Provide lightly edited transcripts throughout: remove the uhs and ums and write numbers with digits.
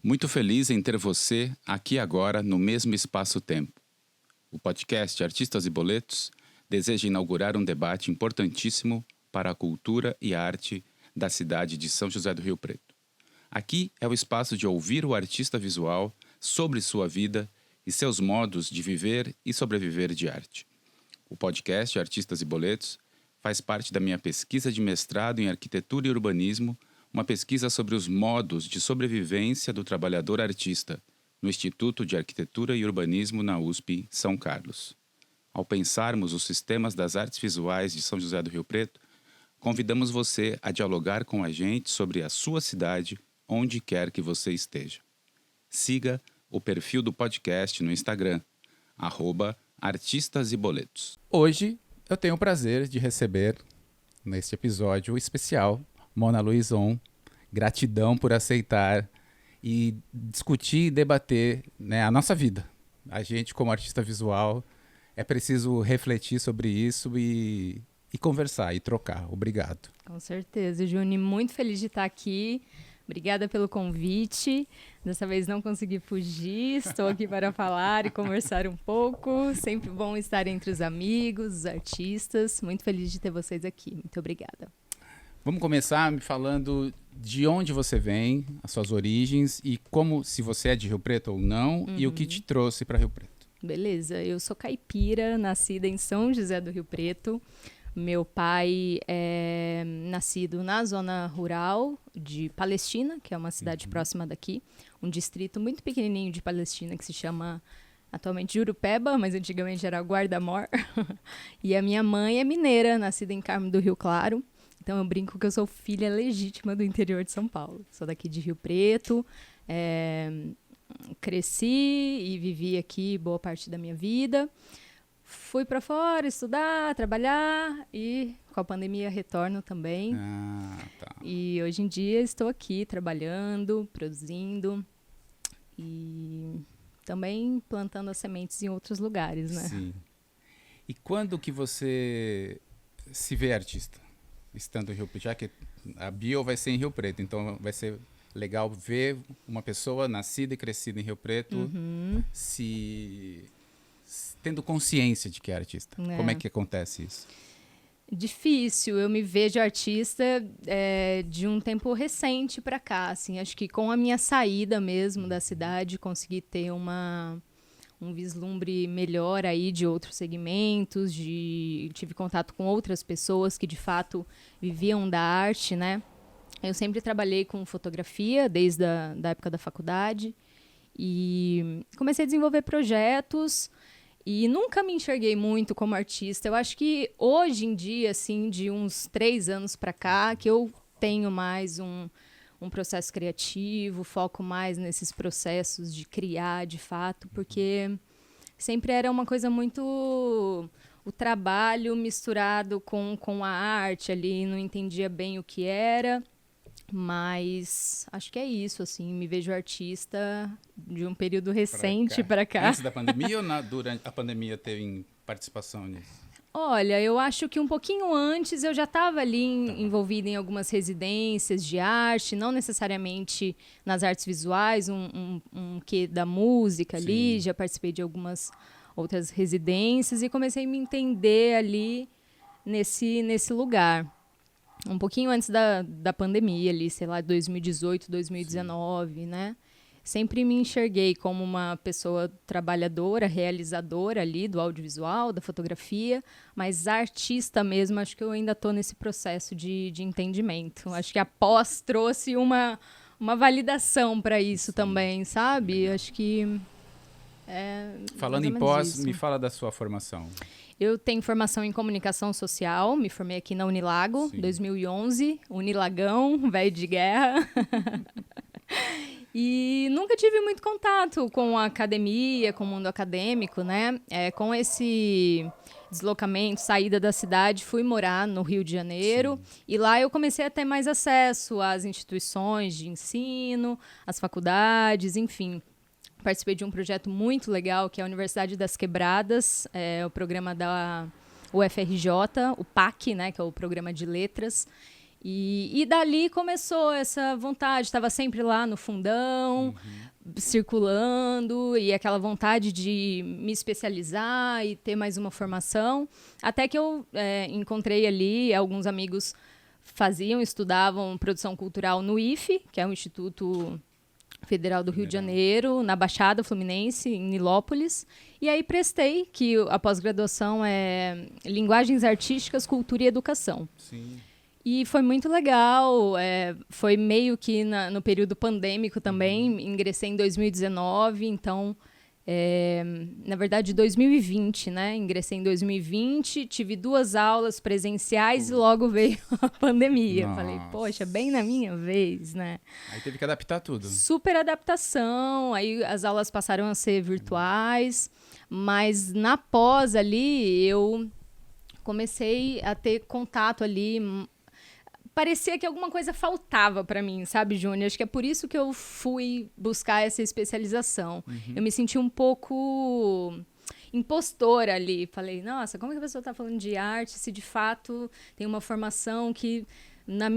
Muito feliz em ter você aqui agora no mesmo espaço-tempo. O podcast Artistas e Boletos deseja inaugurar um debate importantíssimo para a cultura e a arte da cidade de São José do Rio Preto. Aqui é o espaço de ouvir o artista visual sobre sua vida e seus modos de viver e sobreviver de arte. O podcast Artistas e Boletos faz parte da minha pesquisa de mestrado em Arquitetura e Urbanismo, uma pesquisa sobre os modos de sobrevivência do trabalhador artista no Instituto de Arquitetura e Urbanismo na USP São Carlos. Ao pensarmos os sistemas das artes visuais de São José do Rio Preto, convidamos você a dialogar com a gente sobre a sua cidade, onde quer que você esteja. Siga o perfil do podcast no Instagram, @Artistas e Boletos. Hoje eu tenho o prazer de receber, neste episódio especial, Mona Luizon. Gratidão por aceitar e discutir e debater, a nossa vida. A gente, como artista visual, é preciso refletir sobre isso e conversar e trocar. Obrigado. Com certeza, Juni. Muito feliz de estar aqui. Obrigada pelo convite. Dessa vez não consegui fugir. Estou aqui para falar e conversar um pouco. Sempre bom estar entre os amigos, os artistas. Muito feliz de ter vocês aqui. Muito obrigada. Vamos começar me falando de onde você vem, as suas origens e como, se você é de Rio Preto ou não, e o que te trouxe para Rio Preto. Beleza, eu sou caipira, nascida em São José do Rio Preto. Meu pai é nascido na zona rural de Palestina, que é uma cidade próxima daqui, um distrito muito pequenininho de Palestina que se chama atualmente Jurupeba, mas antigamente era Guarda-Mor. E a minha mãe é mineira, nascida em Carmo do Rio Claro. Então eu brinco que eu sou filha legítima do interior de São Paulo. Sou daqui de Rio Preto, cresci e vivi aqui boa parte da minha vida. Fui para fora estudar, trabalhar e com a pandemia retorno também. Tá. E hoje em dia estou aqui trabalhando, produzindo e também plantando as sementes em outros lugares, né? Sim. E quando que você se vê artista? Estando em Rio Preto, já que a bio vai ser em Rio Preto, então vai ser legal ver uma pessoa nascida e crescida em Rio Preto tendo consciência de que é artista. Como é que acontece isso? Difícil, eu me vejo artista de um tempo recente para cá, assim, acho que com a minha saída mesmo da cidade, consegui ter um vislumbre melhor aí de outros segmentos, tive contato com outras pessoas que de fato viviam da arte, né? Eu sempre trabalhei com fotografia desde a época da faculdade e comecei a desenvolver projetos e nunca me enxerguei muito como artista. Eu acho que hoje em dia, assim, de uns 3 anos para cá, que eu tenho mais um processo criativo, foco mais nesses processos de criar, de fato, porque sempre era uma coisa muito o trabalho misturado com a arte ali, não entendia bem o que era, mas acho que é isso, assim, me vejo artista de um período recente para cá. Antes da pandemia ou durante a pandemia teve participação nisso? Olha, eu acho que um pouquinho antes eu já estava ali envolvida em algumas residências de arte, não necessariamente nas artes visuais, um quê da música ali, já participei de algumas outras residências e comecei a me entender ali nesse lugar. Um pouquinho antes da pandemia ali, sei lá, 2018, 2019, né? Sempre me enxerguei como uma pessoa trabalhadora, realizadora ali do audiovisual, da fotografia, mas artista mesmo, acho que eu ainda estou nesse processo de entendimento. Acho que a pós trouxe uma validação para isso também, sabe? Acho que falando em pós, me fala da sua formação. Eu tenho formação em comunicação social, me formei aqui na Unilago, 2011, Unilagão, velho de guerra. E nunca tive muito contato com a academia, com o mundo acadêmico, né? Com esse deslocamento, saída da cidade, fui morar no Rio de Janeiro. E lá eu comecei a ter mais acesso às instituições de ensino, às faculdades, enfim. Participei de um projeto muito legal, que é a Universidade das Quebradas, o programa da UFRJ, o PAC, né, que é o Programa de Letras. E dali começou essa vontade, estava sempre lá no fundão, circulando, e aquela vontade de me especializar e ter mais uma formação, até que eu encontrei ali alguns amigos estudavam produção cultural no IFE, que é o Instituto Federal do Rio de Janeiro, na Baixada Fluminense, em Nilópolis. E aí prestei, que a pós-graduação é Linguagens Artísticas, Cultura e Educação. Sim. E foi muito legal, foi meio que no período pandêmico também, ingressei em 2019, então, na verdade, 2020, né? Ingressei em 2020, tive 2 aulas presenciais e logo veio a pandemia. Nossa. Falei, poxa, bem na minha vez, né? Aí teve que adaptar tudo. Super adaptação, aí as aulas passaram a ser virtuais, mas na pós ali, eu comecei a ter contato ali. Parecia que alguma coisa faltava para mim, sabe, Júnior? Acho que é por isso que eu fui buscar essa especialização. Eu me senti um pouco impostora ali. Falei, nossa, como que a pessoa está falando de arte se de fato tem uma formação que, no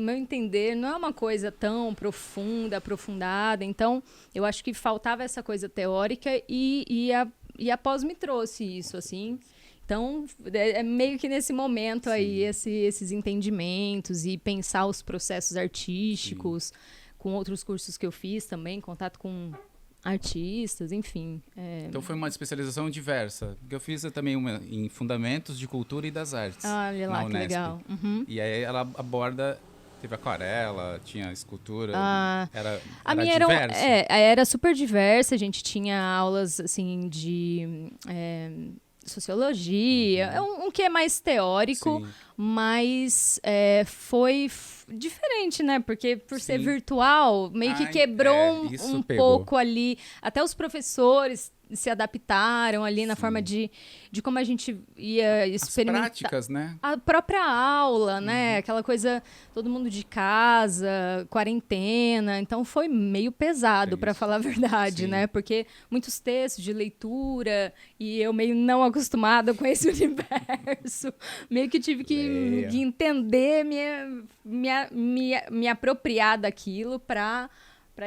meu entender, não é uma coisa tão profunda, aprofundada. Então, eu acho que faltava essa coisa teórica e a pós me trouxe isso, assim. Então, é meio que nesse momento aí, esses entendimentos e pensar os processos artísticos, com outros cursos que eu fiz também, contato com artistas, enfim. Então foi uma especialização diversa. Porque eu fiz também uma em Fundamentos de Cultura e das Artes. Olha lá, na que Unesp. legal. Uhum. E aí ela aborda... Teve aquarela, tinha escultura, era A minha diversa. era super diversa, a gente tinha aulas, assim, de... sociologia, um que é mais teórico, Sim. mas foi diferente, né? Porque por ser Sim. virtual, meio que quebrou isso um pegou. pouco ali. Até os professores se adaptaram ali na forma de como a gente ia experimentar. As práticas, né? A própria aula, né? Aquela coisa, todo mundo de casa, quarentena. Então foi meio pesado, para falar a verdade, Sim. né? Porque muitos textos de leitura e eu meio não acostumada com esse universo. Meio que tive que de entender, me apropriar daquilo para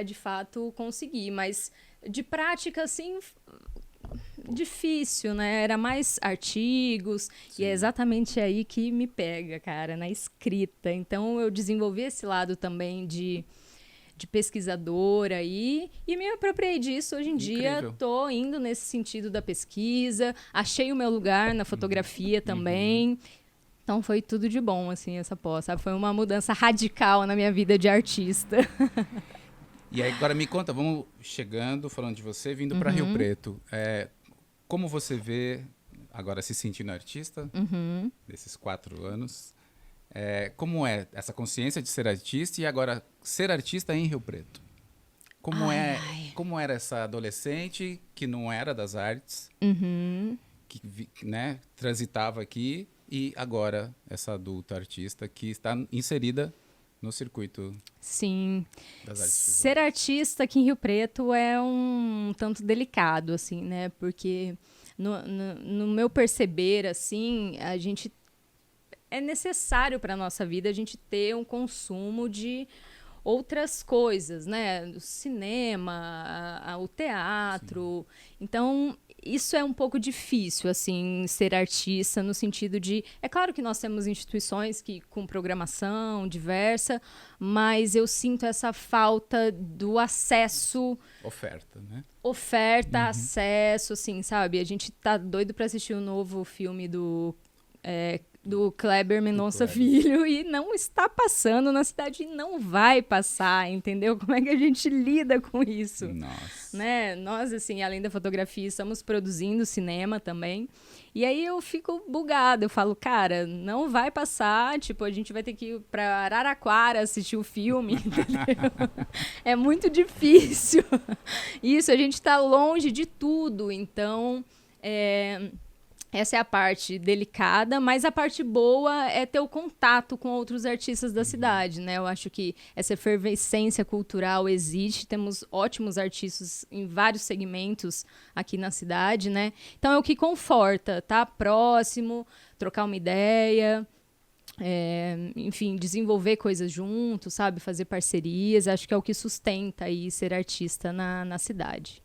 de fato conseguir. Mas de prática, assim, difícil, né? Era mais artigos. E é exatamente aí que me pega, cara, na escrita. Então, eu desenvolvi esse lado também de pesquisadora e me apropriei disso. Hoje em dia, tô indo nesse sentido da pesquisa. Achei o meu lugar na fotografia também. Então, foi tudo de bom, assim, essa pós, sabe? Foi uma mudança radical na minha vida de artista. E aí, agora me conta, vamos chegando, falando de você, vindo para Rio Preto. Como você vê, agora se sentindo artista, desses 4 anos, como é essa consciência de ser artista e agora ser artista em Rio Preto? Como era essa adolescente que não era das artes, que né, transitava aqui, e agora essa adulta artista que está inserida no circuito das artes. Ser artista aqui em Rio Preto é um tanto delicado, assim, né? Porque no meu perceber, assim, a gente é necessário para a nossa vida a gente ter um consumo de outras coisas, né? O cinema, o teatro. Então, isso é um pouco difícil, assim, ser artista, no sentido de... É claro que nós temos instituições com programação diversa, mas eu sinto essa falta do acesso... Oferta, né? Acesso, assim, sabe? A gente tá doido para assistir o novo filme do Kleber Mendonça Filho e não está passando na cidade e não vai passar, entendeu? Como é que a gente lida com isso? Nossa. Né? Nós, assim, além da fotografia, estamos produzindo cinema também. E aí eu fico bugada, eu falo, cara, não vai passar, tipo, a gente vai ter que ir para Araraquara assistir o filme, entendeu? É muito difícil. Isso, a gente está longe de tudo, então... Essa é a parte delicada, mas a parte boa é ter o contato com outros artistas da cidade, né? Eu acho que essa efervescência cultural existe, temos ótimos artistas em vários segmentos aqui na cidade, né? Então é o que conforta, tá próximo, trocar uma ideia. enfim, desenvolver coisas juntos, sabe? Fazer parcerias. Acho que é o que sustenta aí ser artista na cidade.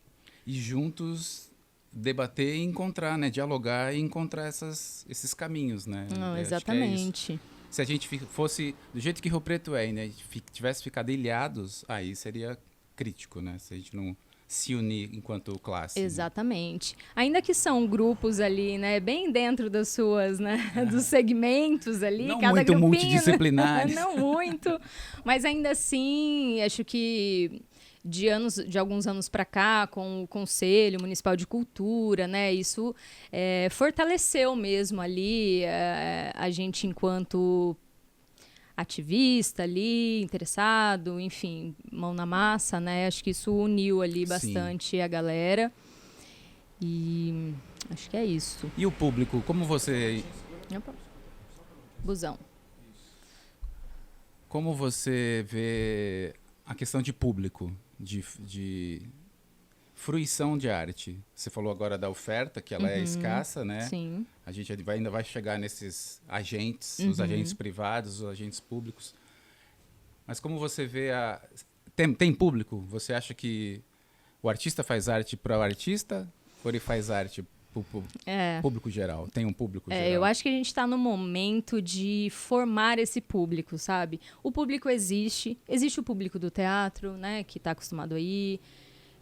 E juntos debater e encontrar, né? Dialogar e encontrar esses caminhos, né? Não, Acho que é isso. exatamente. Se a gente fosse do jeito que Rio Preto é, né? Tivesse ficado ilhados, aí seria crítico, né? Se a gente não se unir enquanto classe. Exatamente. Né? Ainda que são grupos ali, né? Bem dentro das suas, né? Dos segmentos ali. Não cada muito grupinho, multidisciplinares. Não muito. Mas ainda assim, acho que de alguns anos para cá, com o Conselho Municipal de Cultura, né? Isso fortaleceu mesmo ali a gente enquanto ativista ali, interessado, enfim, mão na massa, né? Acho que isso uniu ali bastante a galera. E acho que é isso. E o público, como você... Opa. Busão. Como você vê a questão de público, de fruição de arte? Você falou agora da oferta, que ela é escassa, né? Sim. A gente ainda vai chegar nesses agentes, os agentes privados, os agentes públicos. Mas como você vê tem público? Você acha que o artista faz arte para o artista ou ele faz arte para o público geral? Tem um público geral? Eu acho que a gente está no momento de formar esse público, sabe? O público existe o público do teatro, né? Que está acostumado a ir,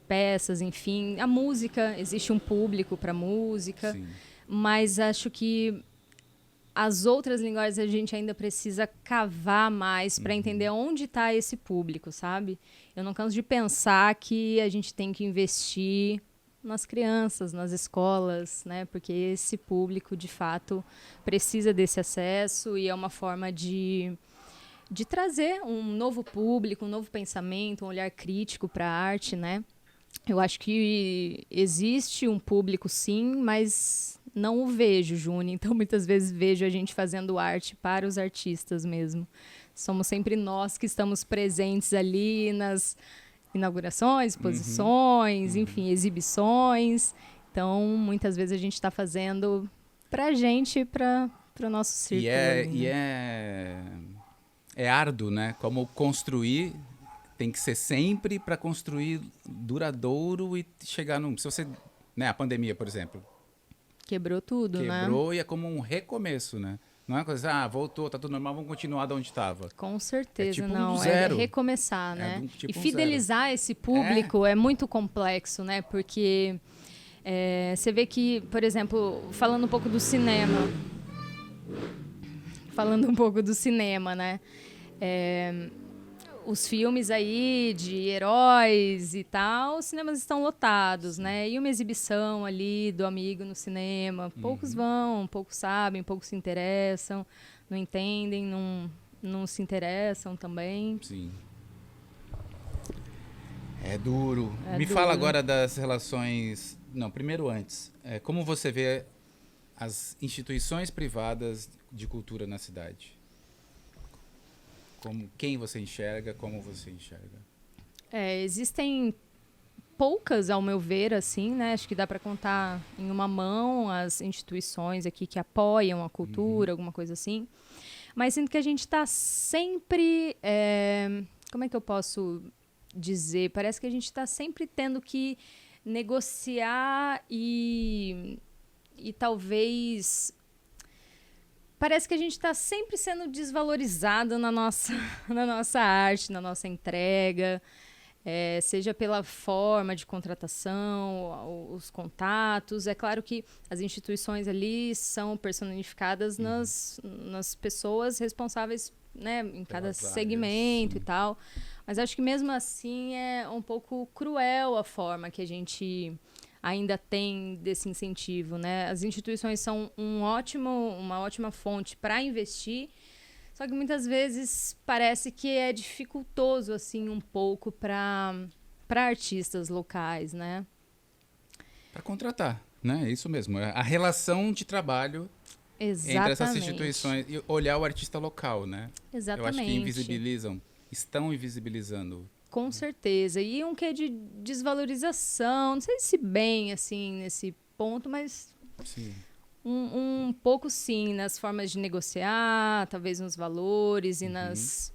peças, enfim. A música, existe um público para música. Sim. Mas acho que as outras linguagens a gente ainda precisa cavar mais para entender onde está esse público, sabe? Eu não canso de pensar que a gente tem que investir nas crianças, nas escolas, né? Porque esse público, de fato, precisa desse acesso e é uma forma de trazer um novo público, um novo pensamento, um olhar crítico para a arte, né? Eu acho que existe um público, sim, mas não o vejo, Júnior. Então, muitas vezes vejo a gente fazendo arte para os artistas mesmo. Somos sempre nós que estamos presentes ali nas inaugurações, exposições, enfim, exibições. Então, muitas vezes a gente está fazendo para a gente, para o nosso círculo. É árduo, né? Como construir... Tem que ser sempre para construir duradouro e chegar num... Se você, né, a pandemia, por exemplo. Quebrou tudo, né? Quebrou e é como um recomeço, né? Não é uma coisa, voltou, tá tudo normal, vamos continuar de onde estava. Com certeza, tipo não. zero. É recomeçar, né? Tipo e fidelizar esse público é muito complexo, né? Porque você vê que, por exemplo, falando um pouco do cinema, né? Os filmes aí de heróis e tal, os cinemas estão lotados, né? E uma exibição ali do amigo no cinema. Poucos vão, poucos sabem, poucos se interessam, não entendem, não se interessam também. Sim. É duro. Me duro. fala agora das relações... Não, primeiro antes. Como você vê as instituições privadas de cultura na cidade? Quem você enxerga, como você enxerga? Existem poucas, ao meu ver, assim, né? Acho que dá para contar em uma mão as instituições aqui que apoiam a cultura, alguma coisa assim. Mas sinto que a gente está sempre... como é que eu posso dizer? Parece que a gente está sempre tendo que negociar e talvez... Parece que a gente está sempre sendo desvalorizado na nossa arte, na nossa entrega, seja pela forma de contratação, os contatos. É claro que as instituições ali são personificadas nas pessoas responsáveis, né, em cada segmento e tal. Mas acho que mesmo assim é um pouco cruel a forma que a gente... ainda tem desse incentivo, né? As instituições são uma ótima fonte para investir, só que muitas vezes parece que é dificultoso assim um pouco para artistas locais, né? Para contratar, né? É isso mesmo. A relação de trabalho entre essas instituições e olhar o artista local, né? Exatamente. Eu acho que estão invisibilizando. Com certeza. E um quê de desvalorização, não sei se bem, assim, nesse ponto, mas Sim. Um pouco sim, nas formas de negociar, talvez nos valores e nos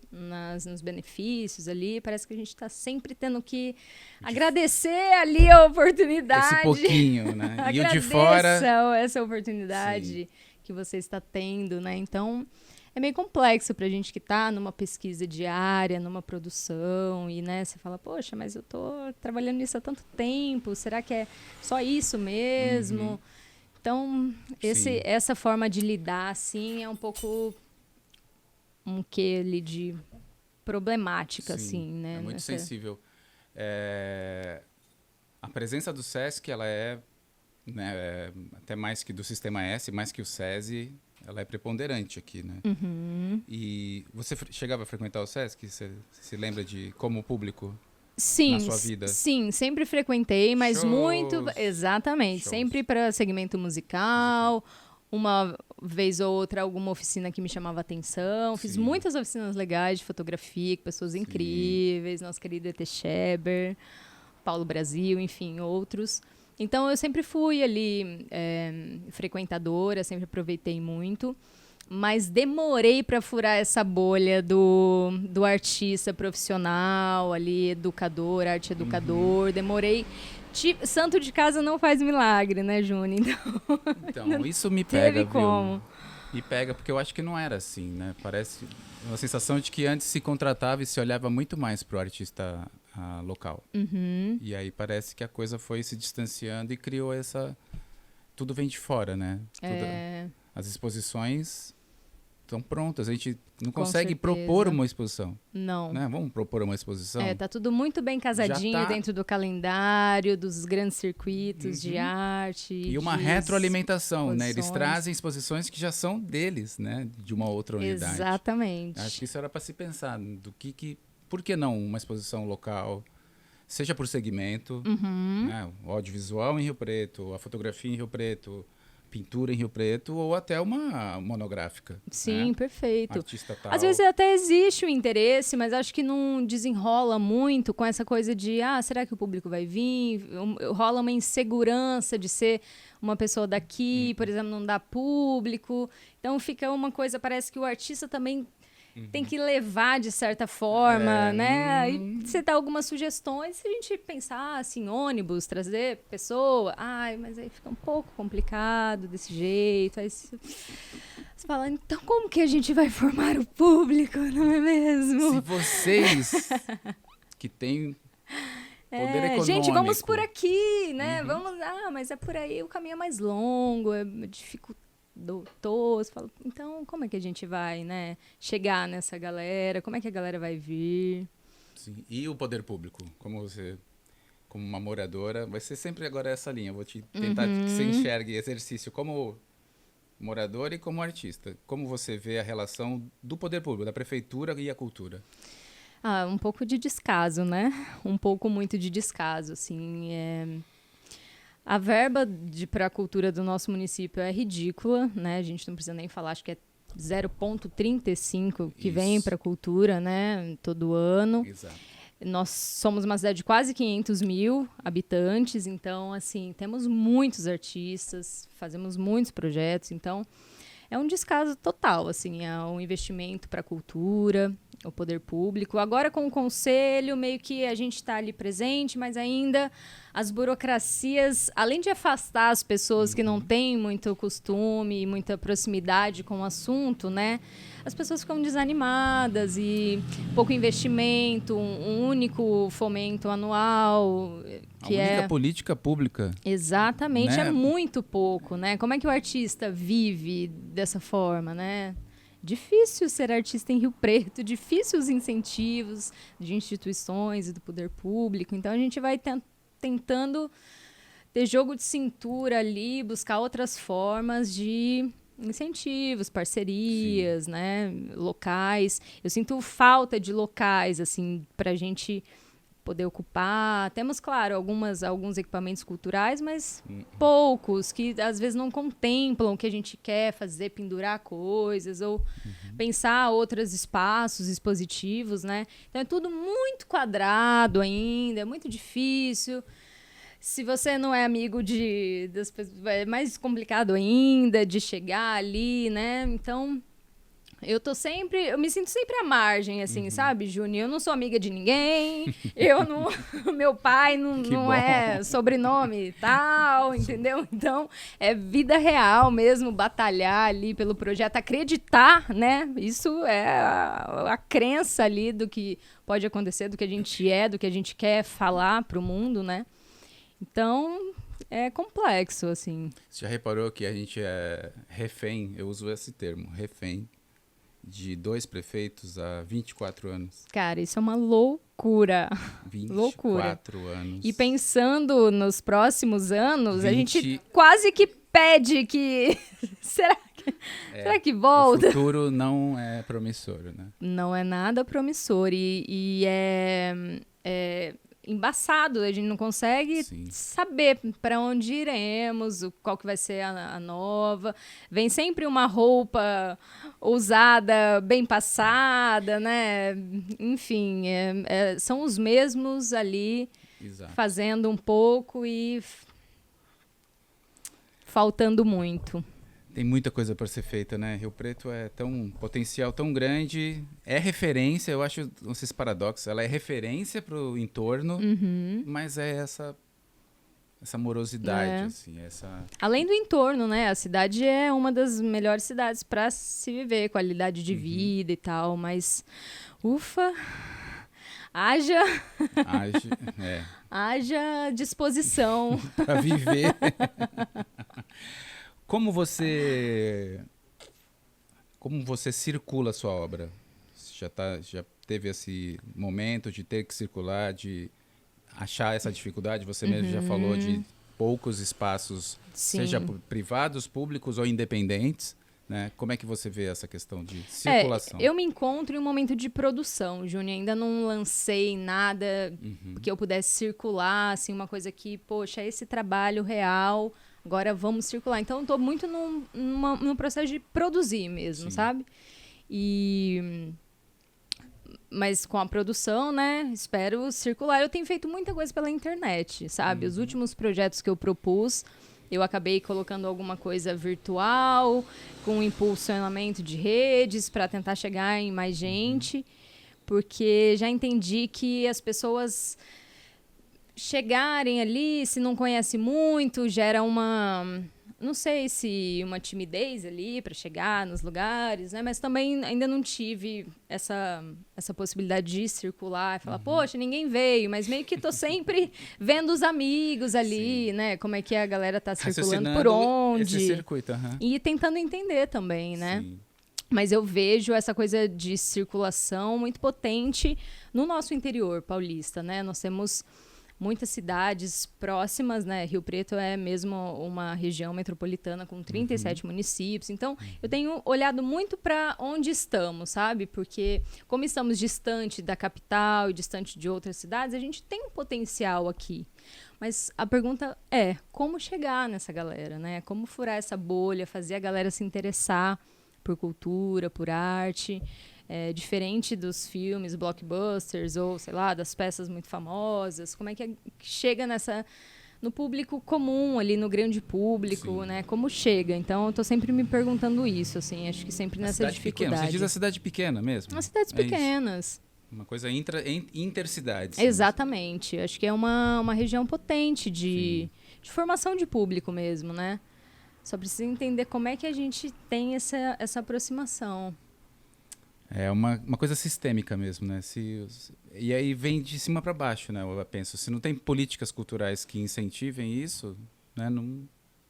benefícios ali. Parece que a gente está sempre tendo que agradecer ali a oportunidade. Esse pouquinho, né? E o de Agradeça fora... essa oportunidade que você está tendo, né? Então, é meio complexo para a gente que está numa pesquisa diária, numa produção, e, né, você fala, poxa, mas eu tô trabalhando nisso há tanto tempo, será que é só isso mesmo? Então, essa forma de lidar, assim, é um pouco um quê ali de problemática, assim, né? É muito sensível. A presença do SESC, ela né, até mais que do Sistema S, mais que o SESI, ela é preponderante aqui, né? E você chegava a frequentar o SESC? Você se lembra de como público? Sim, na sua vida? Sim, sempre frequentei, mas Shows. muito... Exatamente, Shows. sempre para segmento musical, uma vez ou outra alguma oficina que me chamava atenção. Fiz muitas oficinas legais de fotografia com pessoas incríveis, nosso querido E.T. Scheber, Paulo Brasil, enfim, outros. Então, eu sempre fui ali frequentadora, sempre aproveitei muito. Mas demorei para furar essa bolha do artista profissional, ali, educador, arte educador. Demorei. Santo de casa não faz milagre, né, Juni? Então, isso me pega, viu? Como. Me pega, porque eu acho que não era assim, né? Parece uma sensação de que antes se contratava e se olhava muito mais pro artista local. E aí parece que a coisa foi se distanciando e criou essa... Tudo vem de fora, né? As exposições estão prontas. A gente não consegue propor uma exposição. Não. Né? Vamos propor uma exposição? Tá tudo muito bem casadinho dentro do calendário, dos grandes circuitos de arte. E uma retroalimentação, né? Eles trazem exposições que já são deles, né? De uma outra unidade. Exatamente. Acho que isso era para se pensar por que não uma exposição local, seja por segmento, né? O audiovisual em Rio Preto, a fotografia em Rio Preto, pintura em Rio Preto, ou até uma monográfica. Sim, né? Perfeito. Artista tal. Às vezes até existe o interesse, mas acho que não desenrola muito com essa coisa de, será que o público vai vir? Rola uma insegurança de ser uma pessoa daqui, por exemplo, não dá público. Então fica uma coisa, parece que o artista também tem que levar de certa forma, né? E você dá algumas sugestões, se a gente pensar assim, ônibus, trazer pessoa, mas aí fica um pouco complicado desse jeito. Aí você fala, então como que a gente vai formar o público, não é mesmo? Se vocês que têm poder econômico... Gente, vamos por aqui, né? Vamos, mas é por aí, o caminho é mais longo, é dificultoso. Você fala, então como é que a gente vai, né, chegar nessa galera? Como é que a galera vai vir? Sim. E o poder público? Como uma moradora, vai ser sempre agora essa linha. Eu vou te tentar que você enxergue exercício como morador e como artista. Como você vê a relação do poder público, da prefeitura e a cultura? Um pouco de descaso, né? Um pouco muito de descaso, assim. A verba para a cultura do nosso município é ridícula, né? A gente não precisa nem falar, acho que é 0,35 que vem para a cultura, né? Todo ano. Exato. Nós somos uma cidade de quase 500 mil habitantes, então, assim, temos muitos artistas, fazemos muitos projetos, então é um descaso total, assim, é um investimento para a cultura, o poder público. Agora, com o conselho, meio que a gente está ali presente, mas ainda as burocracias, além de afastar as pessoas que não têm muito costume e muita proximidade com o assunto, né? As pessoas ficam desanimadas e pouco investimento, um único fomento anual. A única política pública. Exatamente, né? É muito pouco, né? Como é que o artista vive dessa forma, né? Difícil ser artista em Rio Preto, difícil os incentivos de instituições e do poder público. Então, a gente vai tentando ter jogo de cintura ali, buscar outras formas de incentivos, parcerias, né, locais. Eu sinto falta de locais, assim, para a gente poder ocupar. Temos, claro, alguns equipamentos culturais, mas poucos, que às vezes não contemplam o que a gente quer fazer, pendurar coisas, ou pensar outros espaços expositivos, né? Então é tudo muito quadrado ainda, é muito difícil. Se você não é amigo das pessoas, é mais complicado ainda de chegar ali, né? Então, eu me sinto sempre à margem, assim, sabe, Júnior? Eu não sou amiga de ninguém, meu pai não é sobrenome e tal, entendeu? Então, é vida real mesmo, batalhar ali pelo projeto, acreditar, né? Isso é a crença ali do que pode acontecer, do que a gente é, do que a gente quer falar pro mundo, né? Então, é complexo, assim. Você já reparou que a gente é refém, eu uso esse termo, refém, de 2 prefeitos há 24 anos. Cara, isso é uma loucura. 24 anos. E pensando nos próximos anos, a gente quase que pede que... Será que volta? O futuro não é promissor, né? Não é nada promissor. E é embaçado, a gente não consegue saber para onde iremos, qual que vai ser a nova. Vem sempre uma roupa ousada, bem passada, né? Enfim, são os mesmos ali, fazendo um pouco e faltando muito. Tem muita coisa para ser feita, né? Rio Preto é potencial tão grande, é referência, eu acho esses paradoxos, ela é referência para o entorno, mas é essa morosidade, assim, Além do entorno, né? A cidade é uma das melhores cidades para se viver, qualidade de vida e tal, mas ufa, haja disposição para viver. Como você circula a sua obra? Você já teve esse momento de ter que circular, de achar essa dificuldade? Você mesmo já falou de poucos espaços, seja privados, públicos ou independentes, né? Como é que você vê essa questão de circulação? Eu me encontro em um momento de produção, Júnior. Ainda não lancei nada que eu pudesse circular, assim, uma coisa que, poxa, esse trabalho real... Agora vamos circular. Então, eu estou muito no processo de produzir mesmo, sabe? Mas com a produção, né? Espero circular. Eu tenho feito muita coisa pela internet, sabe? Os últimos projetos que eu propus, eu acabei colocando alguma coisa virtual, com impulsionamento de redes, para tentar chegar em mais gente. Porque já entendi que as pessoas... chegarem ali, se não conhece muito, gera não sei se uma timidez ali para chegar nos lugares, né? Mas também ainda não tive essa possibilidade de circular e falar, poxa, ninguém veio, mas meio que tô sempre vendo os amigos ali, né? Como é que a galera tá circulando, por onde. Esse circuito, E tentando entender também, né? Mas eu vejo essa coisa de circulação muito potente no nosso interior paulista, né? Nós temos muitas cidades próximas, né? Rio Preto é mesmo uma região metropolitana com 37 municípios. Então, eu tenho olhado muito para onde estamos, sabe? Porque como estamos distante da capital e distante de outras cidades, a gente tem um potencial aqui. Mas a pergunta é, como chegar nessa galera, né? Como furar essa bolha, fazer a galera se interessar por cultura, por arte... diferente dos filmes blockbusters ou, sei lá, das peças muito famosas, como é que chega no público comum, ali no grande público, né? Como chega? Então, eu tô sempre me perguntando isso, assim, acho que sempre nessa dificuldade. Pequena. Você diz a cidade pequena mesmo? As cidades pequenas. Uma coisa intercidades. Exatamente. Acho que é uma região potente de formação de público mesmo, né? Só precisa entender como é que a gente tem essa aproximação. É uma coisa sistêmica mesmo, né? E aí vem de cima para baixo, né? Eu penso, se não tem políticas culturais que incentivem isso, né?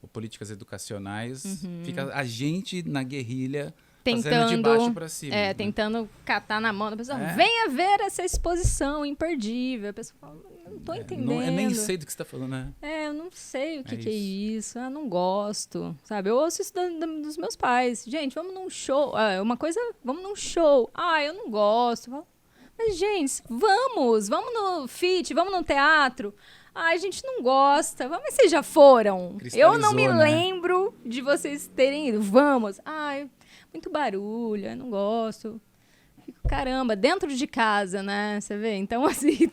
Ou políticas educacionais, fica a gente na guerrilha fazendo de baixo para cima. Né? Tentando catar na mão da pessoa. Venha ver essa exposição imperdível. A pessoa fala, não tô entendendo. Eu nem sei do que você está falando, né? Eu não sei o que é isso. Eu não gosto, sabe? Eu ouço isso dos meus pais. Gente, vamos num show. Vamos num show. Eu não gosto. Mas, gente, vamos no FIT, vamos no teatro. A gente não gosta. Mas vocês já foram? Eu não me lembro de vocês terem ido. Vamos. Muito barulho, eu não gosto. Fico, caramba, dentro de casa, né? Você vê? Então, assim,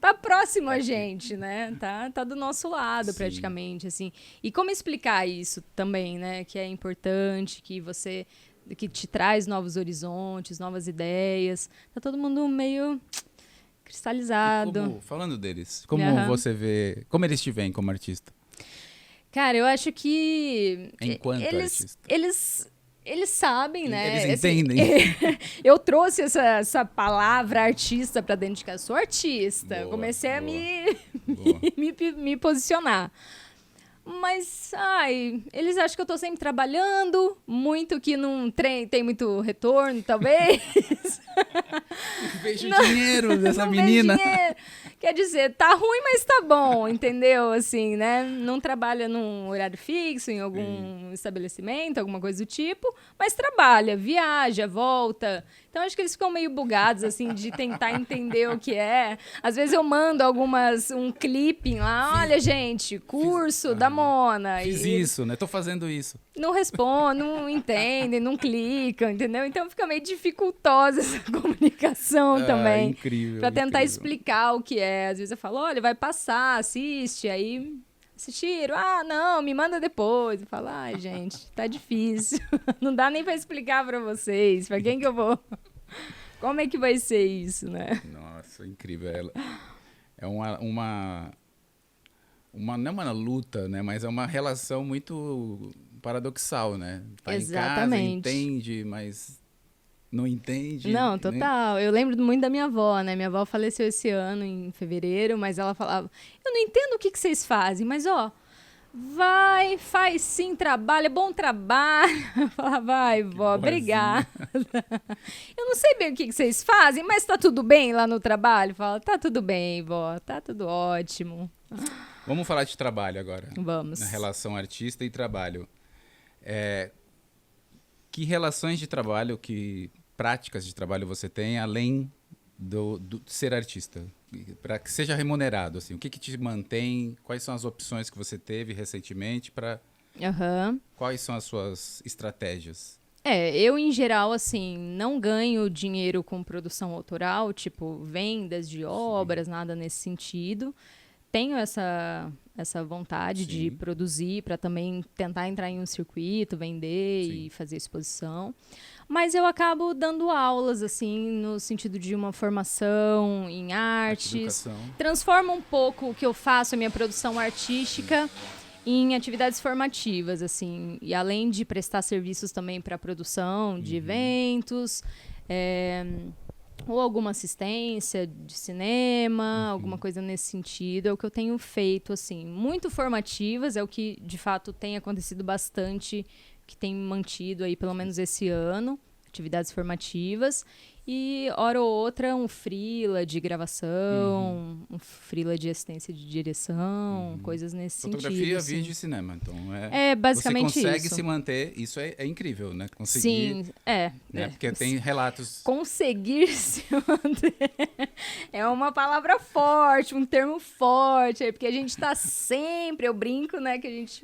tá próximo a gente, né? Tá do nosso lado, praticamente, assim. E como explicar isso também, né? Que é importante, que te traz novos horizontes, novas ideias. Tá todo mundo meio cristalizado. Falando deles, como você vê, como eles te veem como artista? Cara, eu acho que Enquanto artista. Eles sabem, né? Eles entendem. Eu trouxe essa palavra artista pra dentro de casa. Sou artista. Boa, comecei a boa. me posicionar. Mas, eles acham que eu tô sempre trabalhando, muito que não tem muito retorno, talvez. Vejo dinheiro dessa Não menina. vejo dinheiro. Quer dizer, tá ruim, mas tá bom, entendeu? Assim, né? Não trabalha num horário fixo, em algum estabelecimento, alguma coisa do tipo, mas trabalha, viaja, volta. Então, acho que eles ficam meio bugados, assim, de tentar entender o que é. Às vezes eu mando um clipping lá, olha, gente, curso da Mona. Fiz isso, né? Tô fazendo isso. Não respondem, não entendem, não clicam, entendeu? Então fica meio dificultosa essa comunicação também. Incrível. Pra tentar incrível. explicar o que é. Às vezes eu falo, olha, vai passar, assiste, aí assistiram. Não, me manda depois. Eu falo, gente, tá difícil. Não dá nem pra explicar pra vocês. Pra quem que eu vou... Como é que vai ser isso, né? Nossa, incrível. É uma não é uma luta, né? Mas é uma relação muito paradoxal, né? Tá Exatamente. em casa, entende, mas não entende. Não, né? total. Eu lembro muito da minha avó, né? Minha avó faleceu esse ano, em fevereiro, mas ela falava, eu não entendo o que vocês fazem, mas vai, faz sim, trabalha, bom trabalho. Eu falava, vai, vó, obrigada. Eu não sei bem o que vocês fazem, mas tá tudo bem lá no trabalho? Fala, tá tudo bem, vó, tá tudo ótimo. Vamos falar de trabalho agora. Vamos. Na relação artista e trabalho. Que relações de trabalho, que práticas de trabalho você tem, além do ser artista? Para que seja remunerado, assim. O que te mantém? Quais são as opções que você teve recentemente? Quais são as suas estratégias? Eu, em geral, assim, não ganho dinheiro com produção autoral, tipo vendas de obras, nada nesse sentido. Tenho essa vontade de produzir para também tentar entrar em um circuito, vender e fazer exposição. Mas eu acabo dando aulas, assim, no sentido de uma formação em artes. Transformo um pouco o que eu faço, a minha produção artística, em atividades formativas, assim. E além de prestar serviços também para produção de eventos, ou alguma assistência de cinema, alguma coisa nesse sentido, é o que eu tenho feito, assim, muito formativas, é o que de fato tem acontecido bastante, que tem mantido aí pelo menos esse ano, atividades formativas, e hora ou outra um freela de gravação, um freela de assistência de direção, coisas nesse sentido. Fotografia, assim. vídeo e cinema, então basicamente você consegue isso. se manter, isso é incrível, né? Conseguir, Sim, né? Porque tem relatos... Conseguir se manter é uma palavra forte, um termo forte, porque a gente tá sempre, eu brinco, né, que a gente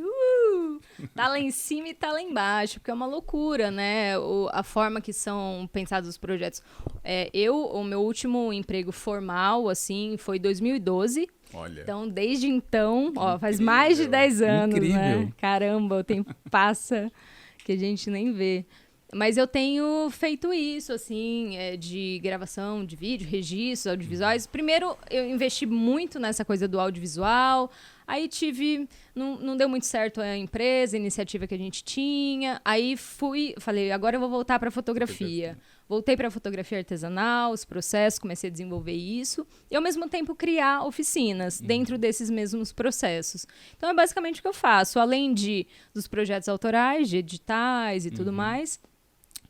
tá lá em cima e tá lá embaixo, porque é uma loucura, né, a forma que são pensados os projetos. O meu último emprego formal, assim, foi em 2012. Olha. Então, desde então, faz mais de 10 anos, incrível. né? Caramba, o tempo passa que a gente nem vê. Mas eu tenho feito isso, assim, de gravação de vídeo, registros audiovisuais. Primeiro, eu investi muito nessa coisa do audiovisual. Aí não deu muito certo a empresa, a iniciativa que a gente tinha. Aí falei, agora eu vou voltar para fotografia. Voltei para fotografia artesanal, os processos, comecei a desenvolver isso. E, ao mesmo tempo, criar oficinas dentro desses mesmos processos. Então, é basicamente o que eu faço. Além dos projetos autorais, de editais e tudo mais...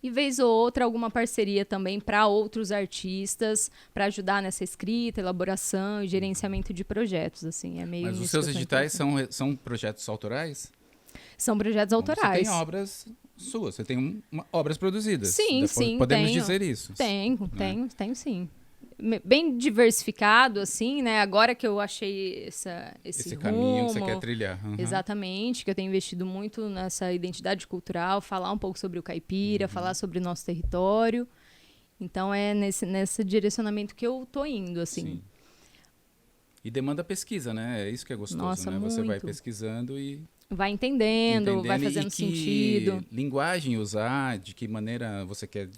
E, vez ou outra, alguma parceria também para outros artistas, para ajudar nessa escrita, elaboração e gerenciamento de projetos, assim, é meio... Mas os seus editais são projetos autorais? São projetos autorais. Você tem obras suas, você tem obras produzidas. Sim, sim, podemos tenho. dizer isso. Tenho sim. Bem diversificado, assim, né? Agora que eu achei esse caminho rumo, que você quer trilhar. Exatamente, que eu tenho investido muito nessa identidade cultural, falar um pouco sobre o caipira, falar sobre o nosso território. Então é nesse direcionamento que eu tô indo, assim. Sim. E demanda pesquisa, né? É isso que é gostoso, Nossa, né? Você vai muito. pesquisando e Vai entendendo, vai fazendo e que sentido. linguagem usar, de que maneira você quer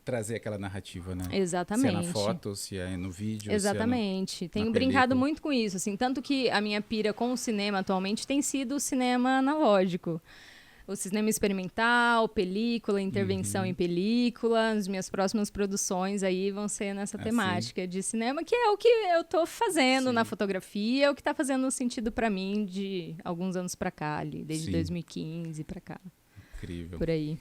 trazer aquela narrativa, né? Exatamente. Se é na foto, se é no vídeo, Exatamente. Tenho na brincado película. muito com isso, assim, tanto que a minha pira com o cinema atualmente tem sido o cinema analógico. O cinema experimental, película, intervenção em película. As minhas próximas produções aí vão ser nessa temática de cinema, que é o que eu tô fazendo na fotografia, é o que tá fazendo sentido para mim de alguns anos para cá, ali, desde 2015 para cá. Incrível. Por aí.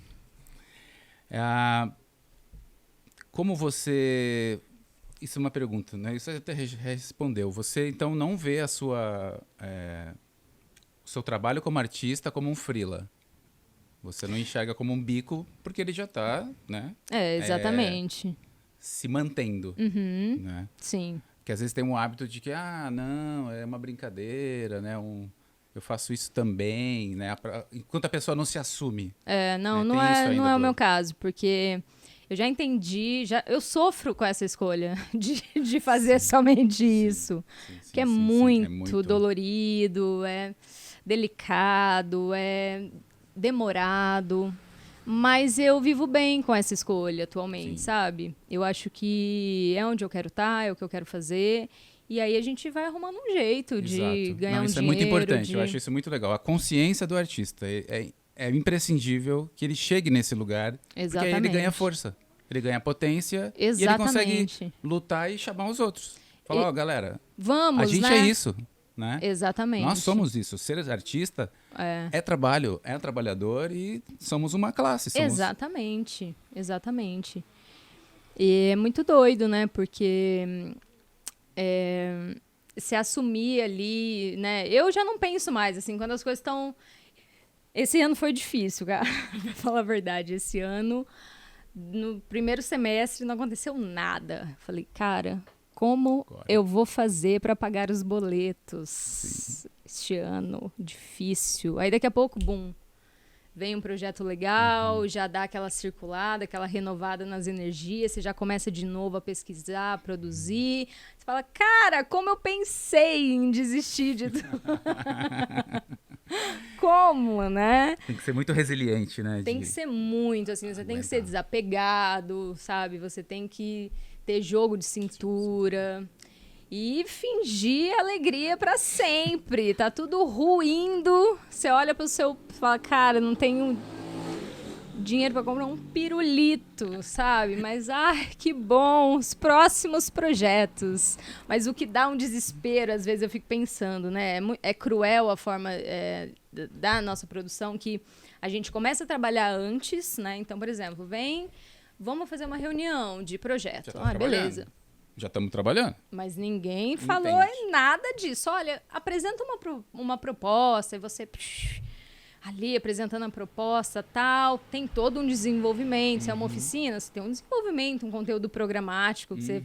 Como você... Isso é uma pergunta, né? Isso você até respondeu. Você, então, não vê o seu trabalho como artista como um freela. Você não enxerga como um bico, porque ele já está, né? Exatamente. Se mantendo, Uhum. né? Sim. Que às vezes tem um hábito de que, não, é uma brincadeira, né? Eu faço isso também, né? Enquanto a pessoa não se assume. Não, Né? não é o meu caso, porque eu já entendi, eu sofro com essa escolha de fazer somente isso. Que é muito dolorido, é delicado, é demorado. Mas eu vivo bem com essa escolha atualmente, sabe? Eu acho que é onde eu quero estar, é o que eu quero fazer. E aí a gente vai arrumando um jeito de ganhar isso dinheiro. Isso é muito importante, eu acho isso muito legal. A consciência do artista é imprescindível que ele chegue nesse lugar. Exatamente. Porque aí ele ganha força, ele ganha potência. Exatamente. E ele consegue lutar e chamar os outros. Falar, galera, vamos, a gente né? é isso. Né? Exatamente. Nós somos isso. Ser artista é trabalho, é trabalhador e somos uma classe. Exatamente. E é muito doido, né? Porque se assumir ali, né? Eu já não penso mais, assim, quando as coisas estão... Esse ano foi difícil, cara, pra falar a verdade. Esse ano, no primeiro semestre, não aconteceu nada. Falei, cara... Como eu vou fazer para pagar os boletos este ano? Difícil. Aí daqui a pouco, bum, vem um projeto legal, já dá aquela circulada, aquela renovada nas energias, você já começa de novo a pesquisar, a produzir. Você fala, cara, como eu pensei em desistir de tudo. Como, né? Tem que ser muito resiliente, né? Tem que ser muito, assim, você tem que ser desapegado, sabe? Você tem que ter jogo de cintura e fingir alegria pra sempre. Tá tudo ruindo. Você olha pro seu... Fala, cara, não tenho dinheiro pra comprar um pirulito, sabe? Mas, que bom, os próximos projetos. Mas o que dá um desespero, às vezes eu fico pensando, né? É cruel a forma da nossa produção, que a gente começa a trabalhar antes, né? Então, por exemplo, vamos fazer uma reunião de projeto. Beleza. Já estamos trabalhando. Mas ninguém falou nada disso. Olha, apresenta uma proposta e você... ali apresentando a proposta, tal, tem todo um desenvolvimento. Se é uma oficina, você tem um desenvolvimento, um conteúdo programático que você,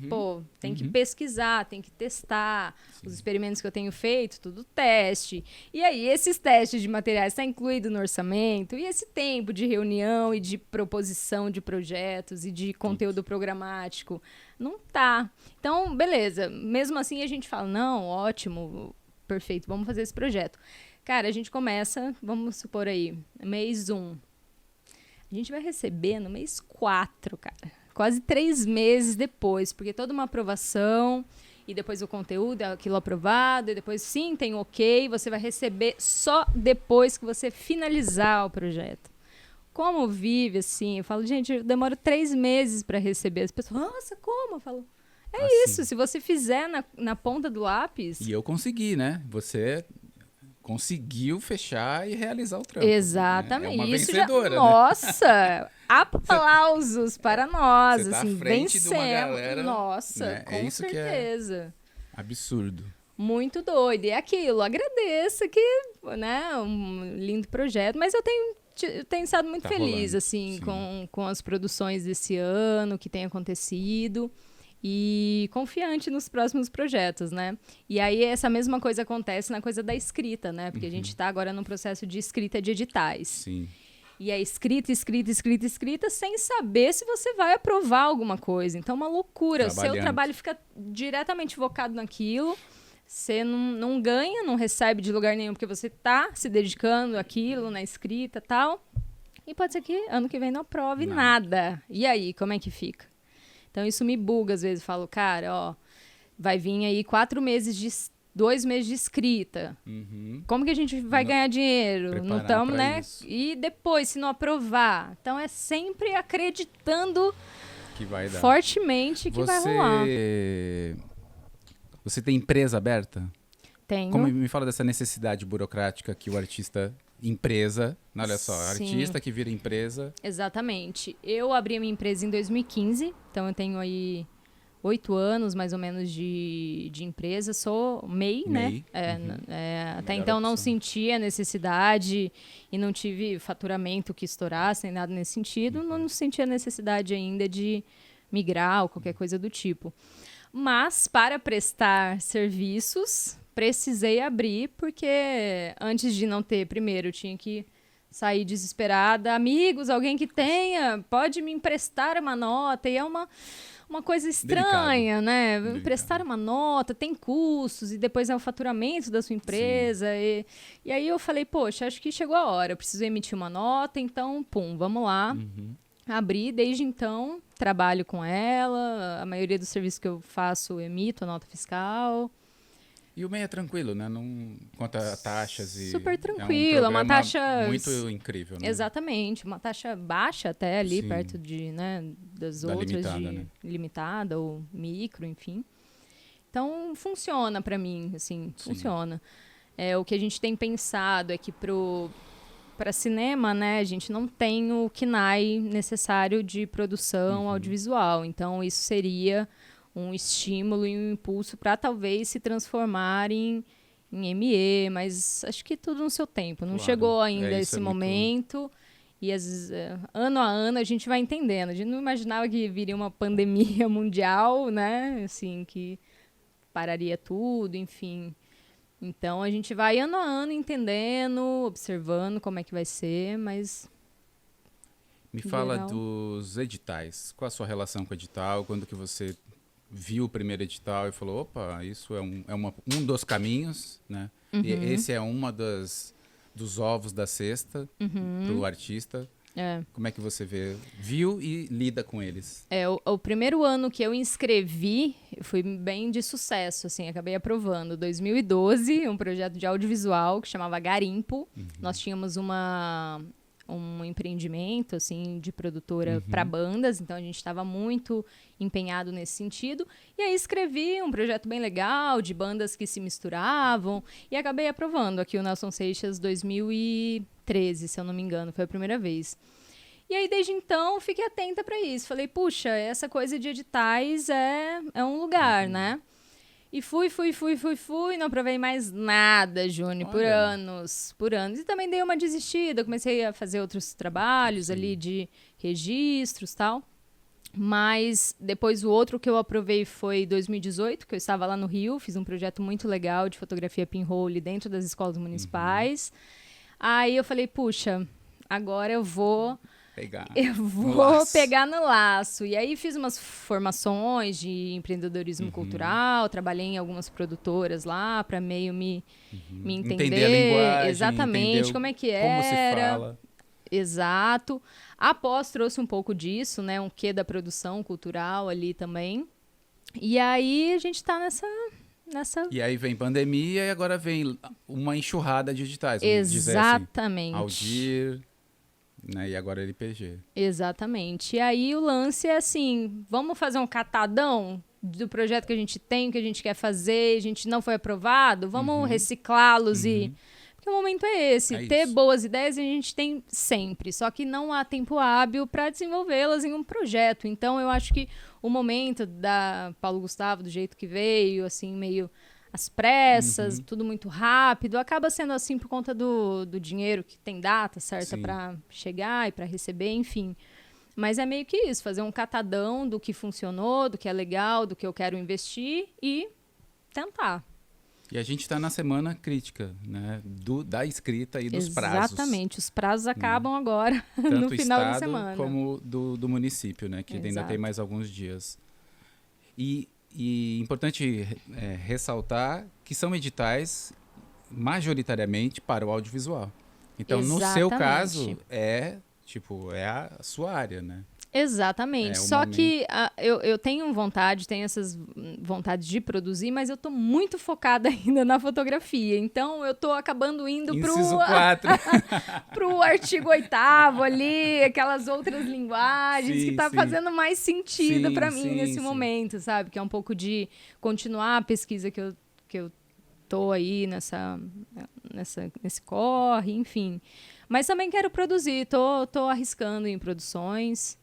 tem que pesquisar, tem que testar. Os experimentos que eu tenho feito, tudo teste. E aí, esses testes de materiais estão incluídos no orçamento. E esse tempo de reunião e de proposição de projetos e de conteúdo programático não tá. Então, beleza. Mesmo assim, a gente fala, não, ótimo, perfeito, vamos fazer esse projeto. Cara, a gente começa, vamos supor aí, mês 1. A gente vai receber no mês 4, cara. Quase 3 meses depois, porque toda uma aprovação e depois o conteúdo, aquilo aprovado, e depois sim, tem ok, você vai receber só depois que você finalizar o projeto. Como vive, assim, eu falo, gente, eu demoro 3 meses para receber. As pessoas, nossa, como? Eu falo, isso, se você fizer na ponta do lápis... E eu consegui, né? Você... conseguiu fechar e realizar o trampo. Exatamente. Né? É uma vencedora, né? Nossa, aplausos para nós, você tá assim, à frente vencemos. De uma galera, nossa, né? com isso certeza. Que é absurdo. Muito doido. E é aquilo, agradeço que, né, um lindo projeto, mas eu tenho estado muito feliz, rolando, assim, com as produções desse ano, que tem acontecido. E confiante nos próximos projetos, né? E aí essa mesma coisa acontece na coisa da escrita, né? Porque a gente está agora no processo de escrita de editais. Sim. E é escrita, sem saber se você vai aprovar alguma coisa. Então, uma loucura. O seu trabalho fica diretamente focado naquilo. Você não ganha, não recebe de lugar nenhum, porque você está se dedicando àquilo, na escrita e tal. E pode ser que ano que vem não aprove nada. E aí, como é que fica? Então, isso me buga às vezes. Falo, cara, ó, vai vir aí 2 meses de escrita. Como que a gente vai ganhar dinheiro? Não estamos, né? Isso. E depois, se não aprovar? Então, é sempre acreditando que vai dar. Fortemente que vai rolar. Você tem empresa aberta? Tenho. Como me fala dessa necessidade burocrática que o artista... Empresa, olha só, Sim. Artista que vira empresa. Exatamente. Eu abri a minha empresa em 2015, então eu tenho aí 8 anos, mais ou menos, de empresa. Sou MEI, né? Até então não sentia necessidade e não tive faturamento que estourasse, nem nada nesse sentido. Não sentia necessidade ainda de migrar ou qualquer coisa do tipo. Mas, para prestar serviços, precisei abrir, porque antes de não ter, primeiro, eu tinha que sair desesperada. Amigos, alguém que tenha, pode me emprestar uma nota. E é uma coisa estranha, né? Emprestar uma nota, tem custos, e depois é o faturamento da sua empresa. E aí eu falei, poxa, acho que chegou a hora, eu preciso emitir uma nota, então, vamos lá. Abri, desde então, trabalho com ela, a maioria dos serviços que eu faço, eu emito a nota fiscal. E o MEI é tranquilo, né? Não quanto a taxas e... Super tranquilo, uma taxa... muito incrível, né? Exatamente, uma taxa baixa até ali, perto de, né, das outras, limitada, né? Limitada ou micro, enfim. Então, funciona para mim, assim, funciona. O que a gente tem pensado é que para cinema, né, a gente não tem o KNAI necessário de produção audiovisual. Então, isso seria um estímulo e um impulso para talvez se transformar em ME, mas acho que tudo no seu tempo. Não chegou ainda esse momento. E ano a ano a gente vai entendendo. A gente não imaginava que viria uma pandemia mundial, né? Assim, que pararia tudo, enfim. Então, a gente vai ano a ano entendendo, observando como é que vai ser, mas... Me fala dos editais. Qual a sua relação com o edital? Quando que você viu o primeiro edital e falou, opa, isso é um dos caminhos, né? E esse é uma dos ovos da cesta para o artista. Como é que você viu e lida com eles? O primeiro ano que eu inscrevi foi bem de sucesso, assim, acabei aprovando. 2012, um projeto de audiovisual que chamava Garimpo. Nós tínhamos um empreendimento, assim, de produtora para bandas, então a gente estava muito empenhado nesse sentido. E aí escrevi um projeto bem legal, de bandas que se misturavam, e acabei aprovando aqui o Nelson Seixas 2013, se eu não me engano, foi a primeira vez. E aí, desde então, fiquei atenta para isso. Falei, puxa, essa coisa de editais é um lugar, né? E fui, não aprovei mais nada, Júnior, por anos. E também dei uma desistida, comecei a fazer outros trabalhos ali de registros e tal. Mas depois o outro que eu aprovei foi 2018, que eu estava lá no Rio, fiz um projeto muito legal de fotografia pinhole dentro das escolas municipais. Aí eu falei, puxa, agora eu vou pegar no laço. E aí fiz umas formações de empreendedorismo cultural, trabalhei em algumas produtoras lá para meio me entender a linguagem, exatamente como é que era. Como se fala. Exato. A pós trouxe um pouco disso, né? Um quê da produção cultural ali também. E aí a gente tá nessa... E aí vem pandemia e agora vem uma enxurrada de editais. Exatamente. Vamos dizer assim, Aldir, né? E agora LPG. Exatamente. E aí o lance é assim, vamos fazer um catadão do projeto que a gente tem, que a gente quer fazer, a gente não foi aprovado, vamos reciclá-los e... Porque o momento é esse, ter boas ideias a gente tem sempre, só que não há tempo hábil para desenvolvê-las em um projeto. Então, eu acho que o momento da Paulo Gustavo, do jeito que veio, assim, meio às pressas, tudo muito rápido, acaba sendo assim por conta do dinheiro que tem data certa para chegar e para receber, enfim. Mas é meio que isso, fazer um catadão do que funcionou, do que é legal, do que eu quero investir e tentar. E a gente está na semana crítica, né? Da escrita e dos prazos. Exatamente, os prazos acabam agora, Tanto no final da estado semana. como do município, né? Que ainda Exato. tem mais alguns dias. E importante ressaltar que são editais majoritariamente para o audiovisual. Então, no seu Exatamente. caso, é a sua área, né? Exatamente. É o Só momento. que eu tenho essas vontades de produzir, mas eu tô muito focada ainda na fotografia. Então, eu tô acabando indo Inciso 4. pro artigo 8º ali, aquelas outras linguagens Sim, que tá sim. Fazendo mais sentido Sim, para mim sim, nesse sim. momento, sabe? Que é um pouco de continuar a pesquisa que eu tô aí nesse corre, enfim. Mas também quero produzir, tô arriscando em produções.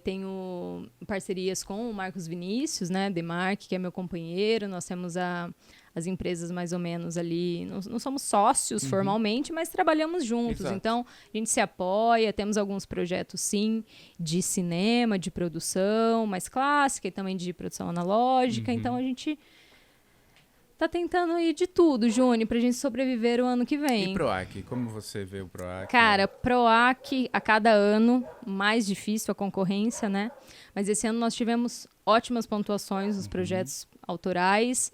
Tenho parcerias com o Marcos Vinícius, né, Demarc, que é meu companheiro. Nós temos as empresas mais ou menos ali. Não somos sócios formalmente, mas trabalhamos juntos. Exato. Então, a gente se apoia. Temos alguns projetos, sim, de cinema, de produção mais clássica e também de produção analógica. Então, a gente tá tentando ir de tudo, Júnior, pra gente sobreviver o ano que vem. E PROAC? Como você vê o PROAC? Cara, PROAC, a cada ano, mais difícil a concorrência, né? Mas esse ano nós tivemos ótimas pontuações nos projetos autorais,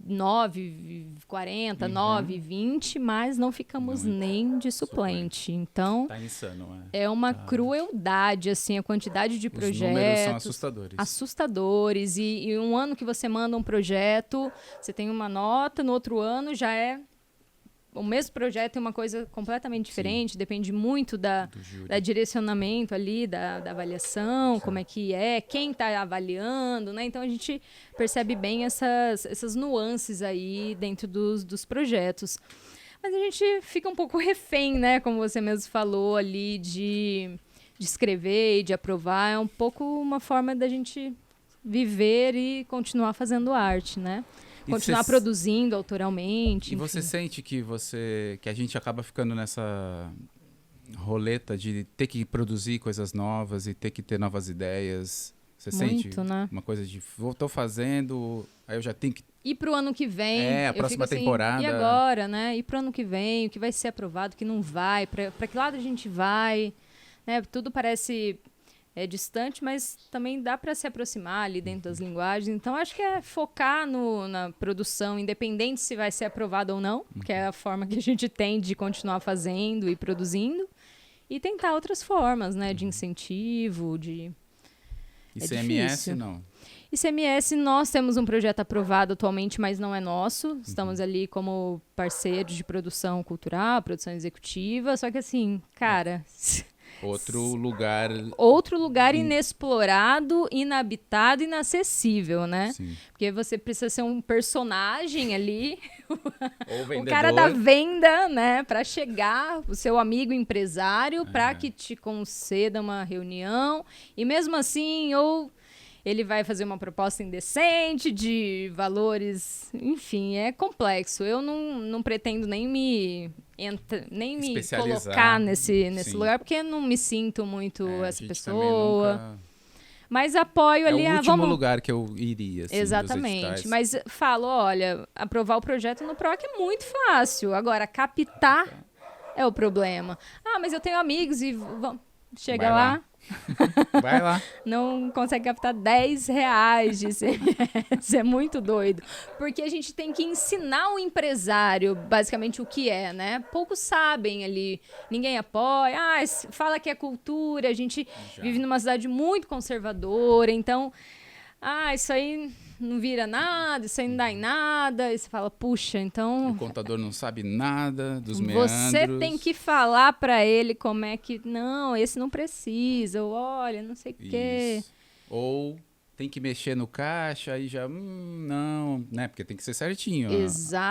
9,40, 9,20, mas não ficamos nem de suplente. Então, Tá insano, é uma crueldade, assim, a quantidade de Os projetos. números são assustadores. Assustadores. E um ano que você manda um projeto, você tem uma nota, no outro ano já é o mesmo projeto, é uma coisa completamente diferente, depende muito Do júri. da direcionamento ali, da avaliação, como é que é, quem está avaliando, né? Então a gente percebe bem essas nuances aí dentro dos projetos. Mas a gente fica um pouco refém, né? Como você mesmo falou ali, de escrever e de aprovar. É um pouco uma forma da gente viver e continuar fazendo arte, né? E Continuar cê- produzindo autoralmente. E você enfim. sente que a gente acaba ficando nessa roleta de ter que produzir coisas novas e ter que ter novas ideias? Você sente Muito, né? uma coisa de tô fazendo, aí eu já tenho que... E pro ano que vem. A eu próxima fico assim, temporada. E agora, né? E pro ano que vem, o que vai ser aprovado, o que não vai, pra que lado a gente vai, né? Tudo parece distante, mas também dá para se aproximar ali dentro das linguagens. Então, acho que é focar na produção, independente se vai ser aprovado ou não, que é a forma que a gente tem de continuar fazendo e produzindo, e tentar outras formas, né? De incentivo, de... ICMS, difícil. não. ICMS, nós temos um projeto aprovado atualmente, mas não é nosso. Estamos ali como parceiros de produção cultural, produção executiva. Só que assim, cara, Outro lugar... outro lugar inexplorado, inabitado, inacessível, né? Sim. Porque você precisa ser um personagem ali, Ou o vendedor. cara da venda, né? Para chegar, o seu amigo empresário, para que te conceda uma reunião. E mesmo assim, ou ele vai fazer uma proposta indecente de valores, enfim, é complexo. Eu não pretendo nem me Especializar. colocar nesse Sim. lugar, porque eu não me sinto muito A essa gente também pessoa. nunca... Mas apoio ali, É o último vamos... lugar que eu iria, assim, dos Exatamente. editais. Mas falo, olha, aprovar o projeto no PROAC é muito fácil. Agora, captar é o problema. Ah, mas eu tenho amigos e chega Vai lá, lá. Vai lá. não consegue captar R$10 de ICMS. É muito doido. Porque a gente tem que ensinar o empresário, basicamente, o que é, né? Poucos sabem ali. Ninguém apoia. Ah, fala que é cultura. A gente vive numa cidade muito conservadora. Então, isso aí não vira nada, isso aí não dá em nada. E você fala, puxa, então... O contador não sabe nada dos meandros. Você tem que falar para ele como é que... Não, esse não precisa. Ou olha, não sei o quê. Isso. Ou tem que mexer no caixa, aí já... não, né? Porque tem que ser certinho.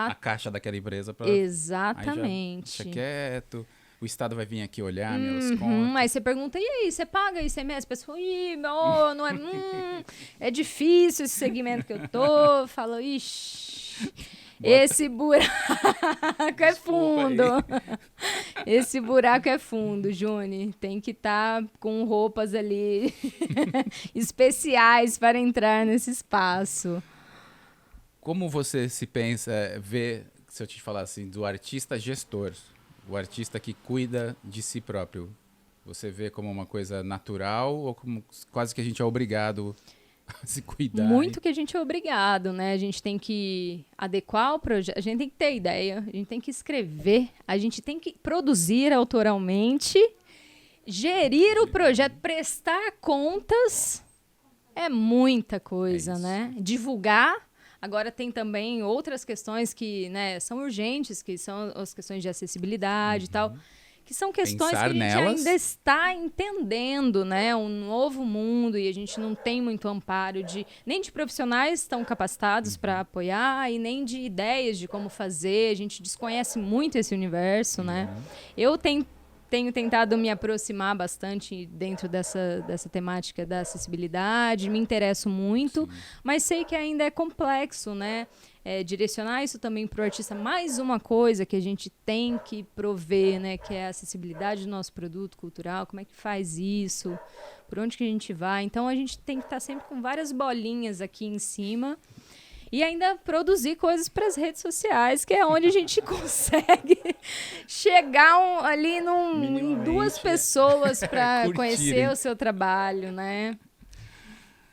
A caixa daquela empresa. Exatamente. Aí já deixa quieto. O Estado vai vir aqui olhar meus contas. Aí você pergunta, e aí, você paga ICMS? A pessoa, não é... é difícil esse segmento que eu tô. Fala, ixi... Esse buraco é fundo. Esse buraco é fundo, Juni. Tem que estar com roupas ali especiais para entrar nesse espaço. Como você se pensa, vê, se eu te falar assim, do artista gestor, o artista que cuida de si próprio, você vê como uma coisa natural ou como quase que a gente é obrigado a se cuidar? Muito que a gente é obrigado, né? A gente tem que adequar o projeto, a gente tem que ter ideia, a gente tem que escrever, a gente tem que produzir autoralmente, gerir o projeto, prestar contas, é muita coisa, né? Divulgar. Agora tem também outras questões que, né, são urgentes, que são as questões de acessibilidade e tal, que são questões Pensar que a gente nelas. ainda está entendendo, né? Um novo mundo e a gente não tem muito amparo nem de profissionais tão capacitados para apoiar e nem de ideias de como fazer. A gente desconhece muito esse universo, né? Eu tenho tentado me aproximar bastante dentro dessa temática da acessibilidade, me interesso muito, mas sei que ainda é complexo, né? Direcionar isso também para o artista, mais uma coisa que a gente tem que prover, né? Que é a acessibilidade do nosso produto cultural, como é que faz isso, por onde que a gente vai. Então a gente tem que estar sempre com várias bolinhas aqui em cima. E ainda produzir coisas para as redes sociais, que é onde a gente consegue chegar ali em 2 pessoas para conhecer o seu trabalho, né?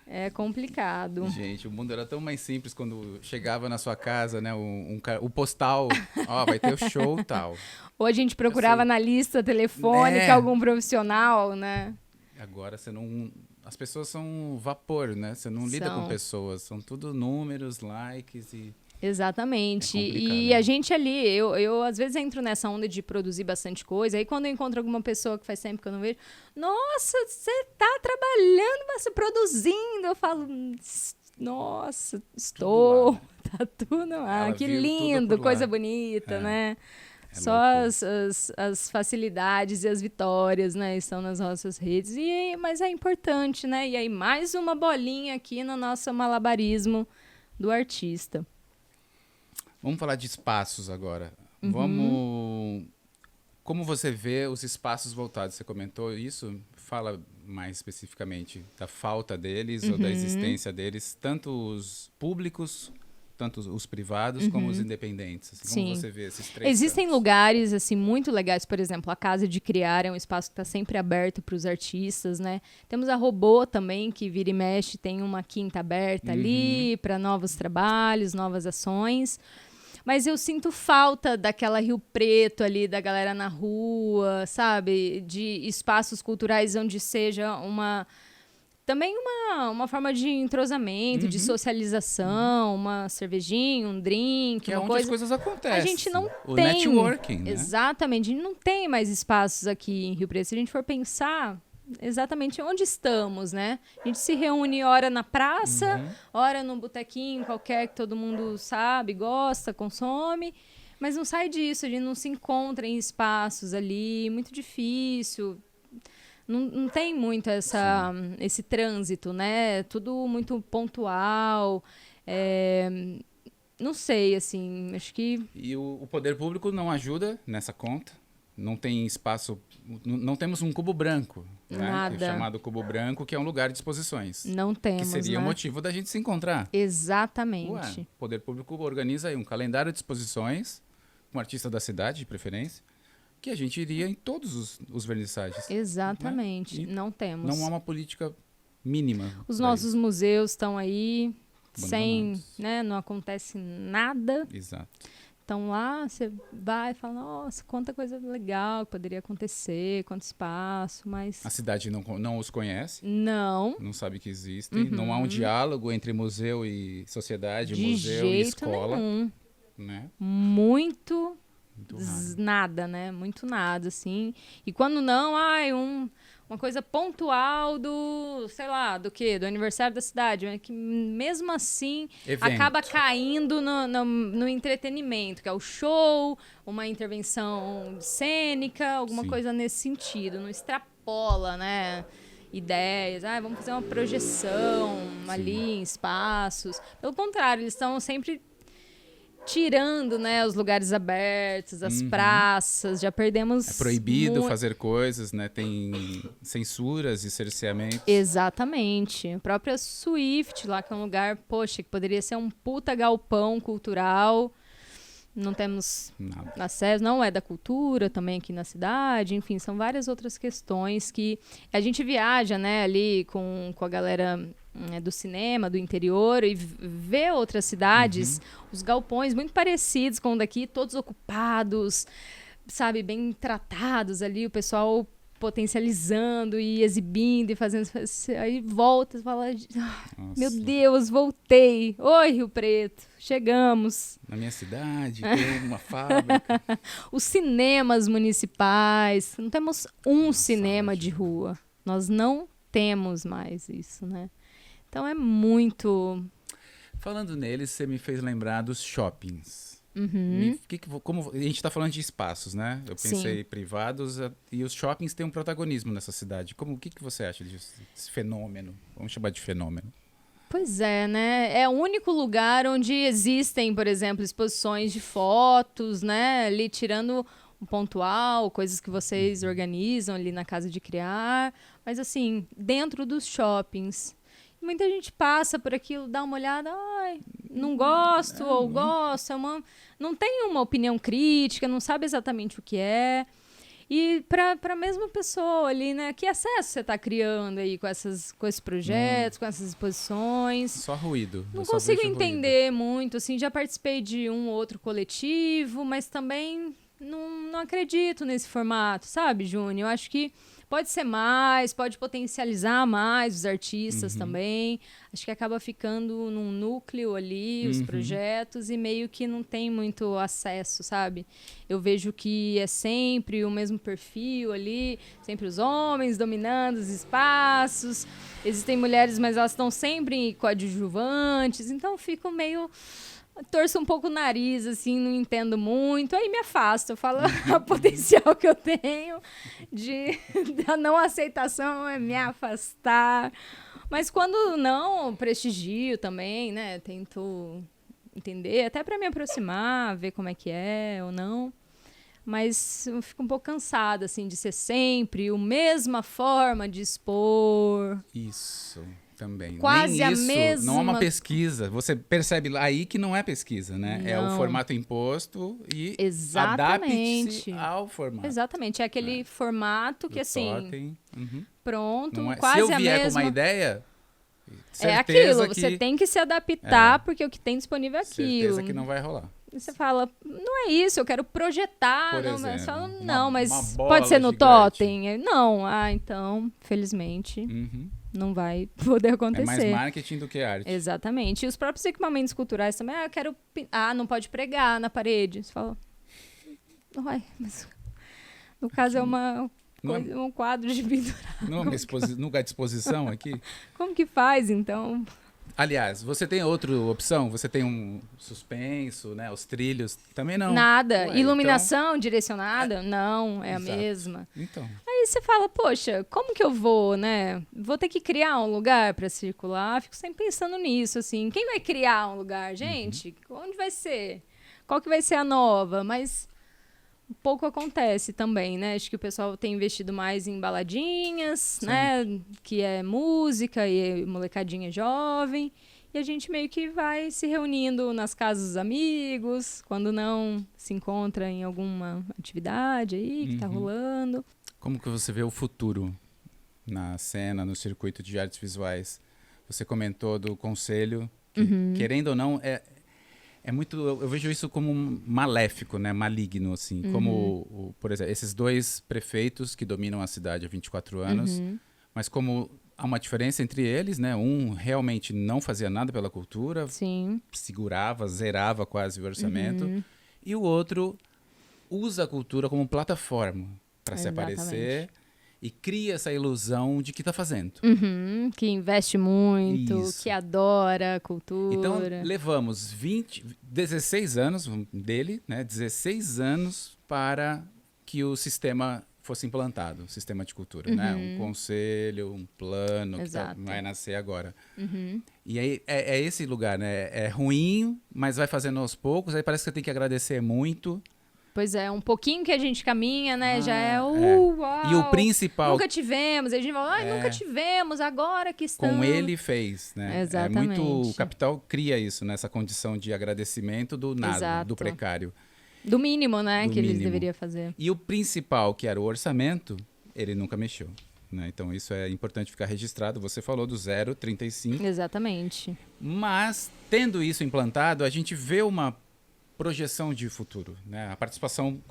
É complicado. Gente, o mundo era tão mais simples quando chegava na sua casa, né? O postal, ó, vai ter o show tal. Ou a gente procurava na lista telefônica algum profissional, né? Agora você não... As pessoas são vapor, né? Você não lida com pessoas, são tudo números, likes e... Exatamente. E a gente ali, eu às vezes entro nessa onda de produzir bastante coisa, aí quando eu encontro alguma pessoa que faz tempo que eu não vejo, nossa, você tá trabalhando, você produzindo, eu falo, nossa, estou, tá tudo lá, que lindo, coisa bonita, né? Só as facilidades e as vitórias, né, estão nas nossas redes, mas é importante, né? E aí mais uma bolinha aqui no nosso malabarismo do artista. Vamos falar de espaços agora. Como você vê os espaços voltados? Você comentou isso? Fala mais especificamente da falta deles ou da existência deles, tanto os públicos, tanto os privados como os independentes. Assim, como você vê esses 3 Existem campos? lugares assim muito legais, por exemplo, a Casa de Criar é um espaço que está sempre aberto para os artistas, né? Temos a Robô também, que vira e mexe, tem uma quinta aberta ali para novos trabalhos, novas ações. Mas eu sinto falta daquela Rio Preto ali, da galera na rua, sabe? De espaços culturais onde seja também uma forma de entrosamento, de socialização, uma cervejinha, um drink, que é uma onde coisa... as coisas acontecem. A gente não o tem... networking, né? Exatamente. A gente não tem mais espaços aqui em Rio Preto. Se a gente for pensar exatamente onde estamos, né? A gente se reúne ora na praça, ora num botequinho qualquer que todo mundo sabe, gosta, consome, mas não sai disso, a gente não se encontra em espaços ali, muito difícil. Não tem muito esse trânsito, né? Tudo muito pontual. Não sei, assim, acho que... E o poder público não ajuda nessa conta. Não tem espaço... Não temos um cubo branco, né? Nada. Chamado cubo branco, que é um lugar de exposições. Não temos, que seria o né? motivo da gente se encontrar. Exatamente. O poder público organiza aí um calendário de exposições, com artista da cidade, de preferência, que a gente iria em todos os vernissagens. Exatamente. Né? Não temos. Não há uma política mínima. Os nossos museus estão aí abandonados. né? Não acontece nada. Exato. Então lá você vai e fala, nossa, quanta coisa legal que poderia acontecer, quanto espaço, mas... A cidade não os conhece. Não. Não sabe que existem. Não há um diálogo entre museu e sociedade, museu e escola. Nenhum. Né? Muito raro. nada, né? Muito nada, assim. E quando não, uma coisa pontual sei lá, do quê? Do aniversário da cidade, que mesmo assim acaba caindo no entretenimento, que é o show, uma intervenção cênica, alguma coisa nesse sentido. Não extrapola, né? Ideias, vamos fazer uma projeção ali em espaços. Pelo contrário, eles estão sempre tirando, né, os lugares abertos, as praças, já perdemos... É proibido fazer coisas, né? Tem censuras e cerceamentos. Exatamente. A própria Swift lá, que é um lugar, poxa, que poderia ser um puta galpão cultural. Não temos acesso, não é da cultura também aqui na cidade, enfim, são várias outras questões que a gente viaja, né, ali com a galera do cinema, do interior, e vê outras cidades, os galpões muito parecidos com o daqui, todos ocupados, sabe, bem tratados ali, o pessoal potencializando e exibindo e fazendo, aí volta e fala, meu Deus, voltei, oi Rio Preto, chegamos. Na minha cidade tem uma fábrica. Os cinemas municipais, não temos cinema de rua, nós não temos mais isso, né? Então é muito... Falando neles, você me fez lembrar dos shoppings. Como a gente está falando de espaços, né? Eu pensei privados e os shoppings têm um protagonismo nessa cidade. O que você acha desse fenômeno? Vamos chamar de fenômeno. Pois é, né? É o único lugar onde existem, por exemplo, exposições de fotos, né? Ali tirando um pontual, coisas que vocês organizam ali na Casa de Criar. Mas assim, dentro dos shoppings. Muita gente passa por aquilo, dá uma olhada, ai, não gosto ou gosto, não tem uma opinião crítica, não sabe exatamente o que é. E para a mesma pessoa ali, né, que acesso você está criando aí com esses projetos, com essas exposições? Só ruído. Não consigo entender muito, assim, já participei de um ou outro coletivo, mas também não acredito nesse formato, sabe, Júnior? Eu acho que pode ser mais, pode potencializar mais os artistas também. Acho que acaba ficando num núcleo ali, os projetos, e meio que não tem muito acesso, sabe? Eu vejo que é sempre o mesmo perfil ali, sempre os homens dominando os espaços. Existem mulheres, mas elas estão sempre coadjuvantes. Então eu fico meio... torço um pouco o nariz, assim, não entendo muito, aí me afasto, eu falo o potencial que eu tenho da não aceitação é me afastar, mas quando não, prestigio também, né, tento entender, até para me aproximar, ver como é que é ou não, mas eu fico um pouco cansada, assim, de ser sempre a mesma forma de expor. Isso... Também. Quase Nem a isso, mesma... não é uma pesquisa. Você percebe aí que não é pesquisa, né? Não. É o formato imposto e exatamente. adapte-se ao formato. Exatamente, é aquele formato que, assim, totem. pronto, Não é... quase Se eu a vier mesma... com uma ideia, é certeza aquilo, você tem que se adaptar, porque o que tem disponível é aquilo. Certeza que não vai rolar. E você fala, não é isso, eu quero projetar. Por não, exemplo, mas fala, não, mas uma bola pode ser no gigante. totem? Não, então, felizmente, não vai poder acontecer. É mais marketing do que arte. Exatamente. E os próprios equipamentos culturais também, eu quero... não pode pregar na parede. Você fala, uai, mas no caso é um quadro de pintura. Não é lugar de exposição aqui? Como que faz, então? Aliás, você tem outra opção? Você tem um suspenso, né? Os trilhos? Também não. Nada. Ué, Iluminação direcionada? Não, é Exato. a mesma. Então. Aí você fala, poxa, como que eu vou, né? Vou ter que criar um lugar para circular? Fico sempre pensando nisso, assim. Quem vai criar um lugar, gente? Onde vai ser? Qual que vai ser a nova? Mas pouco acontece também, né? Acho que o pessoal tem investido mais em baladinhas, Sim. né? Que é música e molecadinha jovem. E a gente meio que vai se reunindo nas casas dos amigos, quando não se encontra em alguma atividade aí que tá rolando. Como que você vê o futuro na cena, no circuito de artes visuais? Você comentou do conselho, que, querendo ou não, é muito... Eu vejo isso como maléfico, né? Maligno, assim. Como, por exemplo, esses dois prefeitos que dominam a cidade há 24 anos, mas como há uma diferença entre eles, né? Um realmente não fazia nada pela cultura, Sim. segurava, zerava quase o orçamento, e o outro usa a cultura como plataforma para se aparecer e cria essa ilusão de que está fazendo. Que investe muito, Isso. que adora a cultura. Então, levamos 16 anos dele, né? 16 anos para que o sistema fosse implantado, o sistema de cultura, né? Um conselho, um plano que vai nascer agora. E aí é esse lugar, né? É ruim, mas vai fazendo aos poucos, aí parece que você tem que agradecer muito. Pois é, um pouquinho que a gente caminha, né? Já é uau! E o principal... Nunca tivemos. A gente fala, nunca tivemos, agora que estamos. Com ele fez, né? Exatamente. O capital cria isso, nessa condição de agradecimento do nada, Exato. do precário. Do mínimo, né? Do que mínimo. eles deveriam fazer. E o principal, que era o orçamento, ele nunca mexeu. Né? Então isso é importante ficar registrado. Você falou do 0,35. Exatamente. Mas, tendo isso implantado, a gente vê uma projeção de futuro. Né? A participação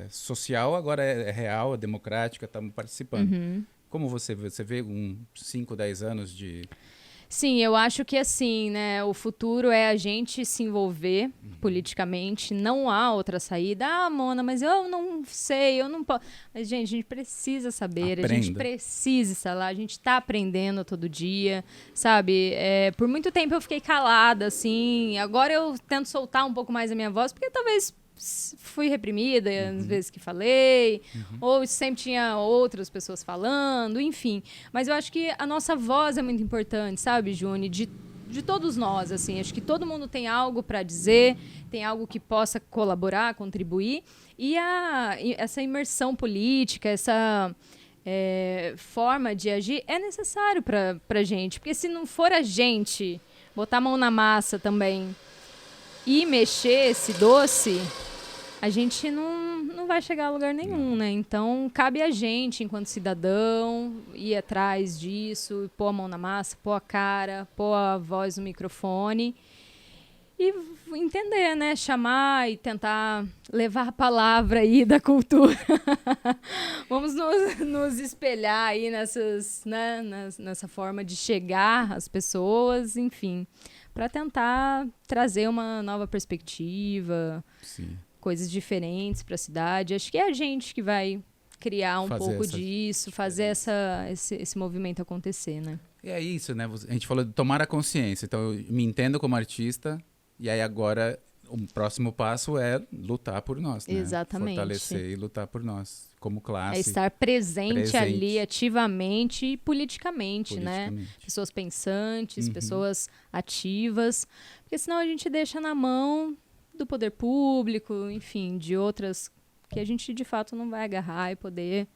social agora é real, é democrática, estamos participando. Uhum. Como você vê 5, 10 anos de... Sim, eu acho que assim, né, o futuro é a gente se envolver politicamente, não há outra saída. Ah, Mona, mas eu não sei, eu não posso. Mas, gente, a gente precisa saber, Aprenda. a gente precisa estar lá, a gente está aprendendo todo dia, sabe? Por muito tempo eu fiquei calada, assim, agora eu tento soltar um pouco mais a minha voz, porque talvez fui reprimida às vezes que falei, ou sempre tinha outras pessoas falando, enfim. Mas eu acho que a nossa voz é muito importante, sabe, Juni? De todos nós, assim. Acho que todo mundo tem algo para dizer, tem algo que possa colaborar, contribuir. E essa imersão política, essa forma de agir é necessário para gente. Porque se não for a gente botar a mão na massa também e mexer esse doce, a gente não vai chegar a lugar nenhum, né? Então, cabe a gente, enquanto cidadão, ir atrás disso, pôr a mão na massa, pôr a cara, pôr a voz no microfone e entender, né? Chamar e tentar levar a palavra aí da cultura. Vamos nos espelhar aí nessa forma de chegar às pessoas, enfim, para tentar trazer uma nova perspectiva, Sim. coisas diferentes para a cidade. Acho que é a gente que vai criar um pouco disso, fazer esse movimento acontecer, né? E é isso, né? A gente falou de tomar a consciência. Então, eu me entendo como artista, e aí agora o próximo passo é lutar por nós, né? Exatamente. Fortalecer e lutar por nós, como classe. É estar presente ali ativamente e politicamente, né? Pessoas pensantes, pessoas ativas, porque senão a gente deixa na mão do poder público, enfim, de outras que a gente de fato não vai agarrar e poder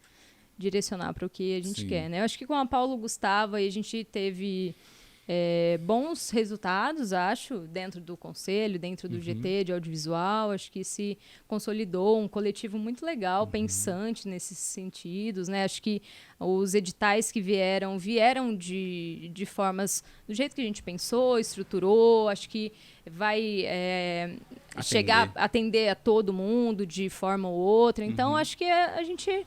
direcionar para o que a gente quer, né? Eu acho que com a Paulo Gustavo a gente teve bons resultados, acho, dentro do conselho, dentro do GT de audiovisual. Acho que se consolidou um coletivo muito legal, pensante nesses sentidos, né? Acho que os editais que vieram de formas do jeito que a gente pensou, estruturou. Acho que vai atender a todo mundo de forma ou outra. Então, acho que a gente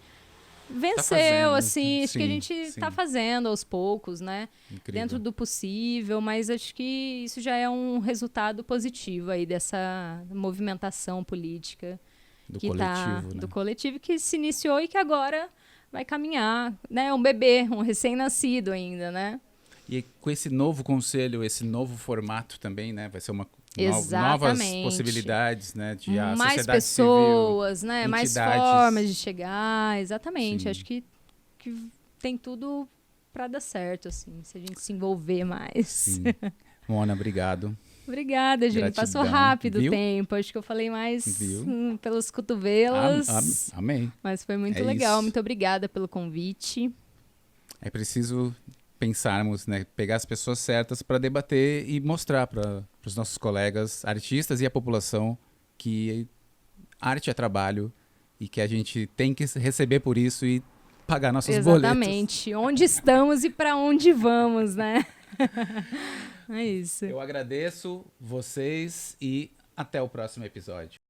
venceu, assim, acho que a gente está fazendo aos poucos, né? Incrível. Dentro do possível, mas acho que isso já é um resultado positivo aí dessa movimentação política do coletivo que se iniciou e que agora vai caminhar, né? Um bebê, um recém-nascido ainda, né? E com esse novo conselho, esse novo formato também, né? Vai ser novas possibilidades, né? De a mais sociedade pessoas, civil, né? Mais entidades. formas de chegar, exatamente. Sim. Acho que tem tudo para dar certo, assim, se a gente se envolver mais. Sim. Mona, obrigado. Obrigada, Júlio. Passou rápido o tempo. Acho que eu falei mais pelos cotovelos. Amei. Mas foi muito legal. Isso. Muito obrigada pelo convite. É preciso pensarmos, né, pegar as pessoas certas para debater e mostrar para os nossos colegas artistas e a população que arte é trabalho e que a gente tem que receber por isso e pagar nossos boletos. Exatamente. Onde estamos e para onde vamos, né? É isso. Eu agradeço vocês e até o próximo episódio.